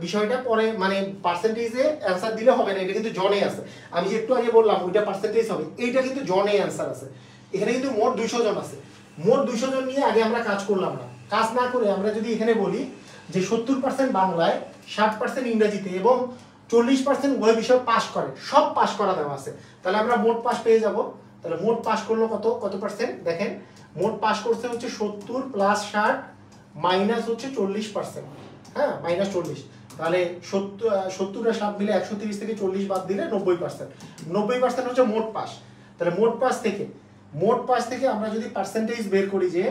বিষয়টা পরে, মানে পার্সেন্টেজে অ্যান্সার দিলে হবে না, এটা কিন্তু জনে আছে। আমি যে একটু আগে বললাম ওইটা পার্সেন্টেজ হবে, এইটা কিন্তু জনে অ্যান্সার আছে। এখানে কিন্তু মোট 200 জন আছে। মোট 200 জন নিয়ে আগে আমরা কাজ করলাম না। কাজ না করে আমরা যদি এখানে বলি যে 70% বাংলায়, 60% ইংরেজিতে এবং 40% উভয় বিষয় পাস করে, সব পাস করা দেওয়া আছে, তাহলে আমরা মোট পাস পেয়ে যাব। তাহলে মোট পাস করলো কত পার্সেন্ট? দেখেন, মোট পাস করছে হচ্ছে 70 প্লাস 60 মাইনাস হচ্ছে 40%, হ্যাঁ, মাইনাস 40। তাহলে 70 আর 7 মিলে 130 থেকে 40 বাদ দিলে 90%। 90% হচ্ছে মোট পাস। তাহলে মোট মোট পাস থেকে আমরা যদি পার্সেন্টেজ বের করি যে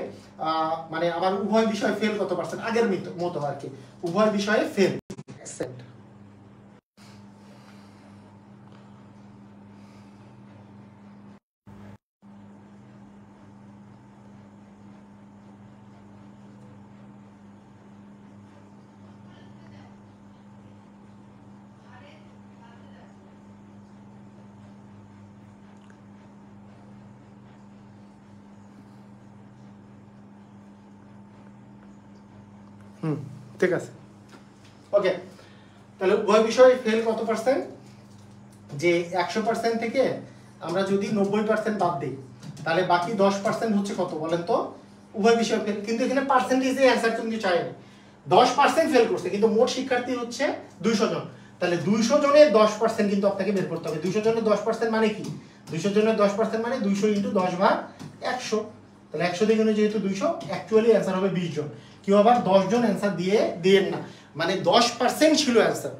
মানে আমার উভয় বিষয়ে ফেল কত পার্সেন্ট, আগের মতো আর কি, উভয় বিষয়ে ফেল ঠিক আছে। ওকে, তাহলে উভয় বিষয়ে ফেল কত পার্সেন্ট, যে 100% থেকে আমরা যদি 90% বাদ দিই তাহলে বাকি 10% হচ্ছে কত বলেন তো, উভয় বিষয়ে ফেল। কিন্তু এখানে পার্সেন্টেজে অ্যান্সার কিন্তু চাই না, 10% ফেল করছে, কিন্তু মোট শিক্ষার্থী হচ্ছে 200 জন, তাহলে 200 জনের 10% কিন্তু আপনাকে বের করতে হবে। 200 জনের 10% মানে কি, 200 জনের 10% মানে 200 × 10/100, তাহলে 100 দ্বিগুণে যেহেতু 200, অ্যাকচুয়ালি অ্যান্সার হবে 20 জন। কেউ আবার 10 জন অ্যান্সার দিয়েন না, মানে 10% ছিল অ্যান্সার।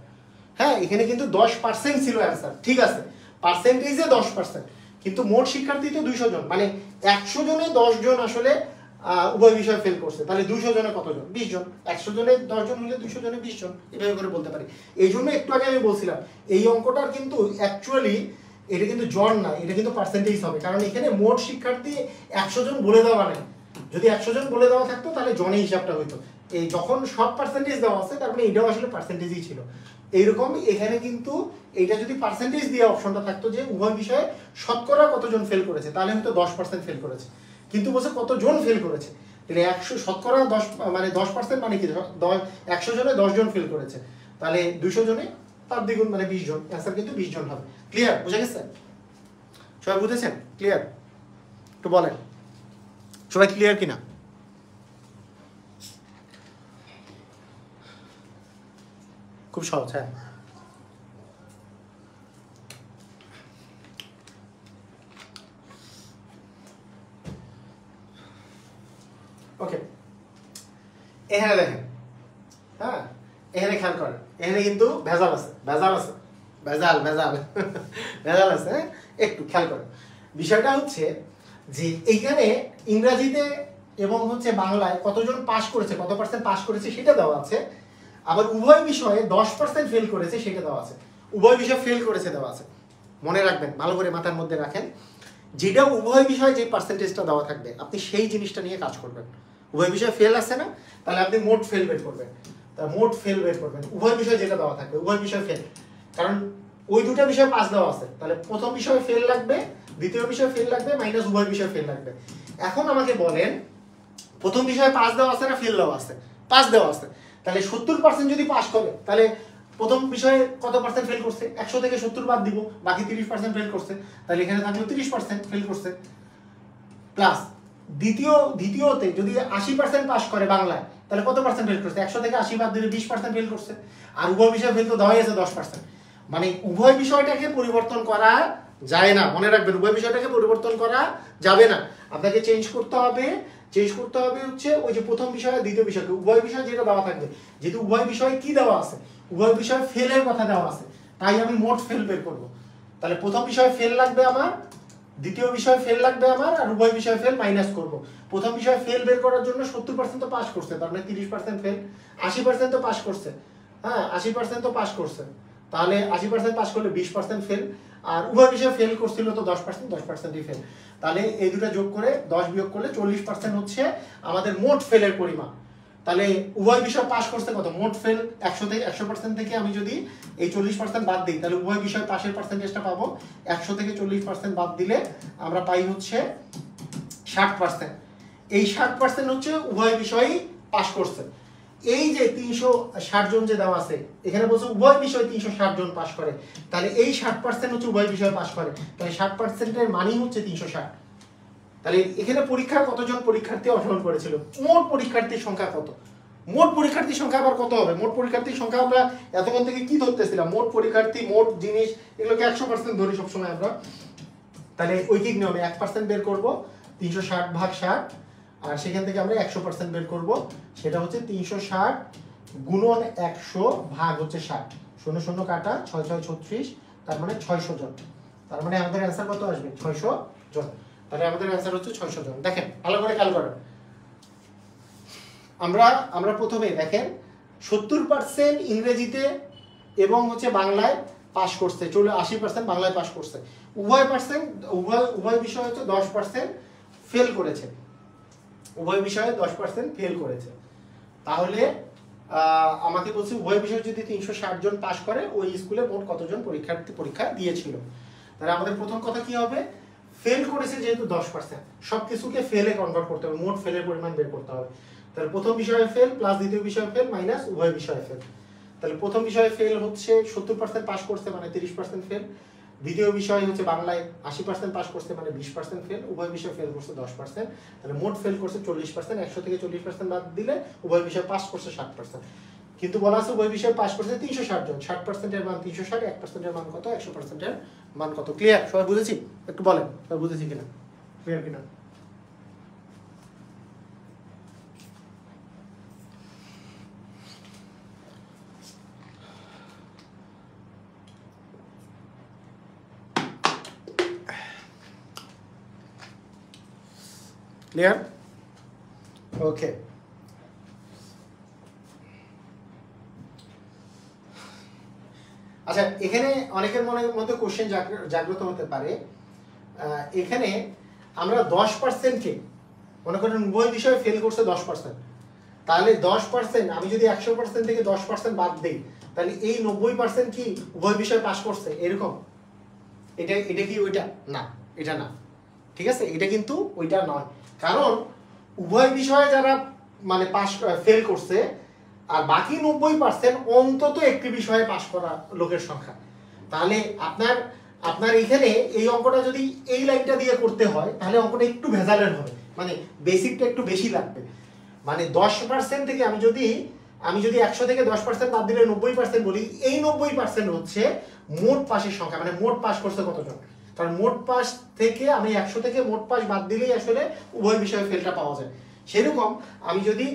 হ্যাঁ, এখানে কিন্তু 10% ছিল অ্যান্সার, ঠিক আছে, পার্সেন্টেজে 10%, কিন্তু মোট শিক্ষার্থী তো 200 জন, মানে 100 জনে 10 জন আসলে উভয় বিষয়ে ফেল করছে, তাহলে 200 জনে কতজন, 20 জন। 100 জনে 10 জন হলে 200 জনে 20 জন, এভাবে করে বলতে পারি। এই জন্য একটু আগে আমি বলছিলাম এই অঙ্কটার কিন্তু অ্যাকচুয়ালি এটা কিন্তু জন না, এটা কিন্তু পার্সেন্টেজ হবে, কারণ এখানে মোট শিক্ষার্থী 100 জন বলে দেওয়া নেই। যদি 100 জন বলে দেওয়া থাকতো তাহলে জনে হিসাবটা হইতো। এই যখন সব পার্সেন্টেজ দেওয়া আছে তার মানে এটাও আসলে পার্সেন্টেজই ছিল। এইরকম এখানে কিন্তু এইটা যদি পার্সেন্টেজ দিয়ে অপশনটা থাকতো যে উভয় বিষয়ে শতকরা কতজন ফেল করেছে, তাহলে হয়তো 10% ফেল করেছে, কিন্তু বলছে কতজন ফেল করেছে, তাহলে 100 শতকরা 10 মানে 10% মানে কি, 100 জনে 10 জন ফেল করেছে, তাহলে 200 জনে তার দ্বিগুণ মানে 20 জন, অ্যান্সার কিন্তু 20 জন হবে। ক্লিয়ার, বুঝে গেছে সবাই, বুঝেছেন? ক্লিয়ার, একটু বলেন সবাই ক্লিয়ার কিনা? খুব সহজ। হ্যাঁ, ওকে, এখানে দেখেন, হ্যাঁ এখানে খেয়াল করেন, এখানে কিন্তু ভেজাল আছে, ভেজাল আছে, ভেজাল ভেজাল ভেজাল আছে, হ্যাঁ একটু খেয়াল করেন। বিষয়টা হচ্ছে যে এইখানে ইংরাজিতে এবং হচ্ছে বাংলায় কতজন পাস করেছে, কত পার্সেন্ট পাস করেছে সেটা দেওয়া আছে, আবার উভয় বিষয়ে 10% ফেল করেছে সেটা দেওয়া আছে, উভয় বিষয়ে ফেল করেছে দেওয়া আছে। মনে রাখবেন, ভালো করে মাথার মধ্যে রাখেন, যেটা উভয় বিষয়ে যে পার্সেন্টেজটা দেওয়া থাকবে আপনি সেই জিনিসটা নিয়ে কাজ করবেন। উভয় বিষয়ে ফেল আছে না, তাহলে আপনি মোট ফেল বের করবেন, তা মোট ফেল বের করবেন, উভয় বিষয়ে যেটা দেওয়া থাকবে উভয় বিষয়ে ফেল, কারণ ওই দুটা বিষয়ে পাস দেওয়া আছে, তাহলে প্রথম বিষয়ে ফেল লাগবে, দ্বিতীয় বিষয়ে ফেল লাগবে, মাইনাস উভয় বিষয়ে ফেল লাগবে। এখন আমাকে বলেন প্রথম বিষয়ে পাস দেওয়া আছে না ফেল দেওয়া আছে, পাস দেওয়া আছে, তাহলে 70% যদি পাস করে তাহলে প্রথম বিষয়ে কত পার্সেন্ট ফেল করছে, 100 থেকে 70 বাদ দিব, বাকি 30% ফেল করছে, তাহলে এখানে থাকলো 30% ফেল করছে, প্লাস দ্বিতীয়তে যদি 80% পাস করে বাংলায় তাহলে কত পার্সেন্ট ফেল করছে, 100 থেকে 80 বাদ দিলে 20% ফেল করছে, আর উভয় বিষয়ে ফেল তো দেওয়াই আছে 10%, মানে উভয় বিষয়টাকে পরিবর্তন করা যায় না, মনে রাখবেন উভয় বিষয়টাকে পরিবর্তন করা যাবে না, আপনাকে চেঞ্জ করতে হবে হচ্ছে ওই যে প্রথম বিষয় দ্বিতীয় বিষয়কে, উভয় বিষয় যেটা দেওয়া থাকবে, যেহেতু উভয় বিষয়ে কি দেওয়া আছে, উভয় বিষয়ে ফেলের কথা দেওয়া আছে, তাই আমি মোট ফেল বের করব, তাহলে প্রথম বিষয়ে ফেল লাগবে আমার, দ্বিতীয় বিষয়ে ফেল লাগবে আমার, আর উভয় বিষয়ে ফেল মাইনাস করব। প্রথম বিষয়ে ফেল বের করার জন্য 70% তো পাস করছে, তার মানে 30% ফেল, 80% তো পাস করছে, হ্যাঁ 80% তো পাস করছে, তাহলে 80% পাস করলে 20% ফেল, আর উভয় বিষয়ে ফেল করছিল তো 10%ই ফেল, তাহলে এই দুটো যোগ করে 10 বিয়োগ করলে 40% হচ্ছে আমাদের মোট ফেলের পরিমাণ। তাহলে উভয় বিষয় পাস করছে কত, মোট ফেল 100% থেকে আমি যদি এই 40% বাদ দিই তাহলে উভয় বিষয় পাসের পার্সেন্টেজটা পাবো, 100 থেকে 40% বাদ দিলে আমরা পাই হচ্ছে 60%। এই 60% হচ্ছে উভয় বিষয়ই পাস করছে। এই যে 360 জন যে দেওয়া আছে, এখানে বলছে উভয় বিষয় 360 জন পাস করে, তাহলে এই 60% হচ্ছে উভয় বিষয় পাস করে, তাহলে 60%-এর মানই হচ্ছে 360। তাহলে এখানে পরীক্ষায় কতজন পরীক্ষার্থী অংশগ্রহণ করেছিল, মোট পরীক্ষার্থীর সংখ্যা কত, মোট পরীক্ষার্থীর সংখ্যা আবার কত হবে, মোট পরীক্ষার্থীর সংখ্যা আমরা এতক্ষণ থেকে কি ধরতেছিলাম, মোট পরীক্ষার্থী মোট জিনিস এগুলোকে 100% ধরি সবসময় আমরা, তাহলে ঐকিক নিয়মে 1% বের করব, 360 ভাগ 60, আর সেখান থেকে আমরা 100% বের করব, সেটা হচ্ছে 360 গুণন 100 ভাগ হচ্ছে 60, 0 0 কাটা, 6 6 36, তার মানে 600 জন, তার মানে আমাদের অ্যান্সার কত আসবে 600 জন। তাহলে আমাদের অ্যান্সার হচ্ছে 600 জন। দেখেন ভালো করে খেয়াল করেন, আমরা প্রথমে দেখেন 70% ইংরেজিতে এবং হচ্ছে বাংলায় পাস করছে, 80% বাংলায় পাস করছে, উভয় বিষয় হচ্ছে 10% ফেল করেছে, উভয় বিষয়ে 10% ফেল করেছে। তাহলে আমাকে বলছে উভয় বিষয়ে যদি 360 জন পাস করে ওই স্কুলে মোট কতজন পরীক্ষার্থী পরীক্ষা দিয়েছিল। তাহলে আমাদের প্রথম কথা কি হবে, ফেল করেছে যেহেতু 10%, সবকিছুকে ফেলে কনভার্ট করতে হবে, মোট ফেলের পরিমাণ বের করতে হবে। তাহলে প্রথম বিষয়ে ফেল প্লাস দ্বিতীয় বিষয়ে ফেল মাইনাস উভয় বিষয়ে ফেল। তাহলে প্রথম বিষয়ে ফেল হচ্ছে 70% পাস করছে মানে 30% ফেল, দ্বিতীয় বিষয় হচ্ছে বাংলায় 80% পাস করছে মানে 20% ফেল, উভয় বিষয়ে ফেল করছে 10%, তাহলে মোট ফেল করছে 40%। 100 থেকে 40% বাদ দিলে উভয় বিষয়ে পাস করছে 60%। কিন্তু বলা আছে উভয় বিষয়ে পাস করছে 360 জন, 60% এর মান 360, 1% এর মান কত, 100% এর মান কত। ক্লিয়ার? সবাই বুঝেছি? একটু বলেন সবাই বুঝেছি কিনা, ক্লিয়ার কিনা। ক্লিয়ার? ওকে, আচ্ছা এখানে অনেকের মনের মধ্যে কোশ্চেন জাগ্রত হতে পারে, এখানে আমরা 10% কে মনে করেন উভয় বিষয়ে ফেল করছে 10%, তাহলে 10% আমি যদি 100% থেকে 10% বাদ দেই তাহলে এই 90% কি উভয় বিষয়ে পাস করছে এরকম? এটা কি ওইটা? না, এটা না, ঠিক আছে, এটা কিন্তু ওইটা নয়। কারণ উভয় বিষয়ে যারা মানে পাস ফেল করছে আর বাকি 90% অন্তত একটি বিষয়ে পাস করা লোকের সংখ্যা। তাহলে আপনার এখানে এই অঙ্কটা যদি এই লাইনটা দিয়ে করতে হয় তাহলে অঙ্কটা একটু ভেজালের হবে, মানে বেসিকটা একটু বেশি লাগবে। মানে 10% থেকে আমি যদি 100 থেকে 10% বাদ দিলে 90% বলি, এই 90% হচ্ছে মোট পাসের সংখ্যা, মানে মোট পাস করছে কতজন। কারণ মোট পাস থেকে আমি 100 থেকে মোট পাস বাদ দিলেই আসলে উভয় বিষয়ে ফেলটা পাওয়া যায়। সেরকম আমি যদি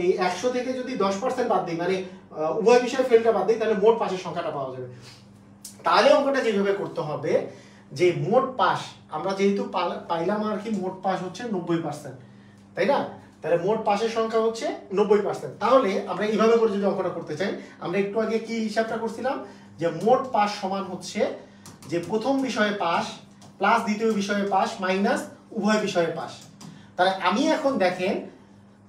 এই 100 থেকে যদি 10% বাদ দিই, মানে উভয় বিষয়ে ফেলটা বাদ দিই, তাহলে মোট পাসের সংখ্যাটা পাওয়া যাবে। তাহলে অঙ্কটা যেভাবে করতে হবে যে মোট পাস আমরা যেহেতু পাইলাম আর কি, মোট পাস হচ্ছে 90%, তাই না? তাহলে মোট পাসের সংখ্যা হচ্ছে 90%। তাহলে আমরা এইভাবে করে যদি অঙ্কটা করতে চাই, আমরা একটু আগে কি হিসাবটা করছিলাম যে মোট পাস সমান হচ্ছে যে প্রথম বিষয়ে পাস প্লাস দ্বিতীয় বিষয়ে পাস মাইনাস উভয় বিষয়ে পাস। তাহলে আমি এখন দেখেন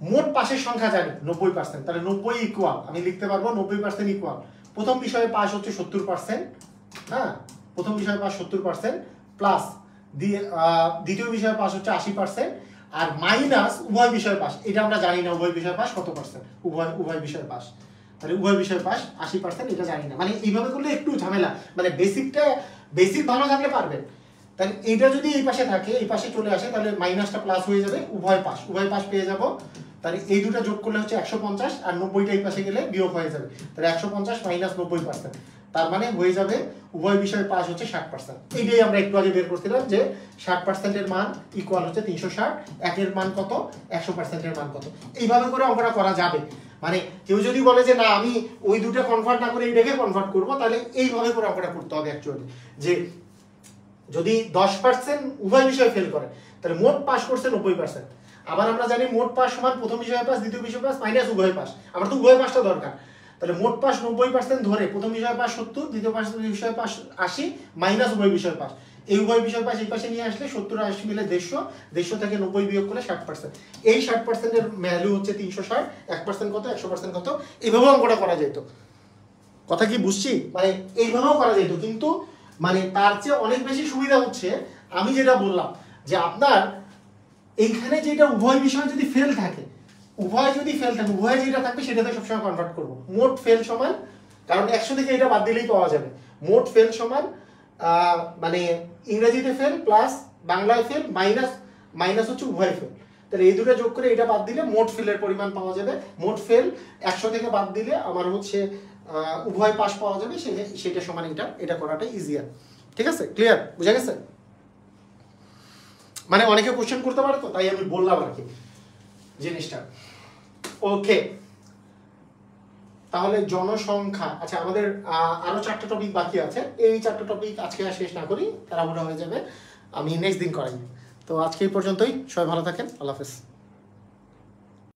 মোট পাসের সংখ্যা জানি 90%, তাহলে 90 ইকুয়াল আমি লিখতে পারবো 90% ইকুয়াল প্রথম বিষয়ে পাস হচ্ছে 70%, হ্যাঁ প্রথম বিষয়ে পাস 70% প্লাস দ্বিতীয় বিষয়ে পাস হচ্ছে 80% আর মাইনাস উভয় বিষয় পাস, এটা আমরা জানি না উভয় বিষয় পাস কত পার্সেন্ট, উভয় বিষয় পাস, তাহলে উভয় বিষয় পাস 80%, এটা জানি না। মানে এইভাবে করলে একটু ঝামেলা, মানে বেসিক ভালো থাকলে পারবেন। তাহলে এটা যদি এই পাশে থাকে, এই পাশে চলে আসে, তাহলে মাইনাসটা প্লাস হয়ে যাবে, উভয় পাস পেয়ে যাব। তাহলে এই দুটো যোগ করলে হচ্ছে 150 আর 90টা এই পাশে গেলে বিয়োগ হয়ে যাবে, তাহলে 150 মাইনাস 90%, তার মানে হয়ে যাবে উভয় বিষয়ে পাস হচ্ছে 60%। এইটাই আমরা একটু আগে বের করছিলাম যে 60% এর মান ইকুয়াল হচ্ছে 360, একের মান কত, 100% এর মান কত। এইভাবে করে অঙ্কটা করা যাবে। মানে কেউ যদি বলে যে না আমি ওই দুটো কনভার্ট না করে এইটাকে কনভার্ট করবো, তাহলে এইভাবে করে অঙ্কটা করতে হবে অ্যাকচুয়ালি। যে যদি 10% উভয় বিষয়ে ফেল করে তাহলে মোট পাস করছে 90%। আবার আমরা জানি মোট পাস সমান প্রথম বিষয়ে পাস দ্বিতীয় বিষয়ে পাস মাইনাস উভয় পাস, আমার তো উভয় পাসটা দরকার। তাহলে মোট পাস 90% ধরে প্রথম বিষয় পাস 70, দ্বিতীয় বিষয় পাস 80 মাইনাস উভয় বিষয় পাস, এই উভয় বিষয় পাস এই পাশে নিয়ে আসলে 70 আর 80 মিলে 150 থেকে 90 বিয়োগ করলে 60%। এই 60% এর ভ্যালু হচ্ছে 360, 1% কত, 100% কত, এইভাবেও অঙ্কটা করা যেত। কথা কি বুঝছি? মানে এইভাবেও করা যেত, কিন্তু মানে তার চেয়ে অনেক বেশি সুবিধা হচ্ছে আমি যেটা বললাম যে আপনার এইখানে যেটা উভয় বিষয় যদি ফেল থাকে, উভয় যেটা থাকবে সেটাতে সবসময় কনভার্ট করবো। মোট ফেল সমান, কারণ 100 থেকে এটা বাদ দিলেই পাওয়া যাবে, মোট ফেল সমান মানে ইংরেজিতে ফেল প্লাস বাংলায় ফেল মাইনাস হচ্ছে উভয় ফেল। তাহলে এই দুটো যোগ করে এটা বাদ দিলে মোট ফেলের পরিমাণ পাওয়া যাবে। মোট ফেল 100 থেকে বাদ দিলে আমার হচ্ছে উভয় পাস পাওয়া যাবে, সেটা সমান এটা করাটা ইজিয়ার। ঠিক আছে, ক্লিয়ার, বুঝা গেছে? মানে অনেকে কোশ্চেন করতে পারে, তো তাই আমি বললাম আর কি জিনিসটা। ওকে, তাহলে জনসংখ্যা, আচ্ছা আমাদের আরো 4টা টপিক বাকি আছে, এই 4টা টপিক আজকে আর শেষ না করি, তাড়াহুড়া হয়ে যাবে, আমি নেক্সট দিন করাই। তো আজকে এই পর্যন্তই, সবাই ভালো থাকেন, আল্লাহ হাফেজ।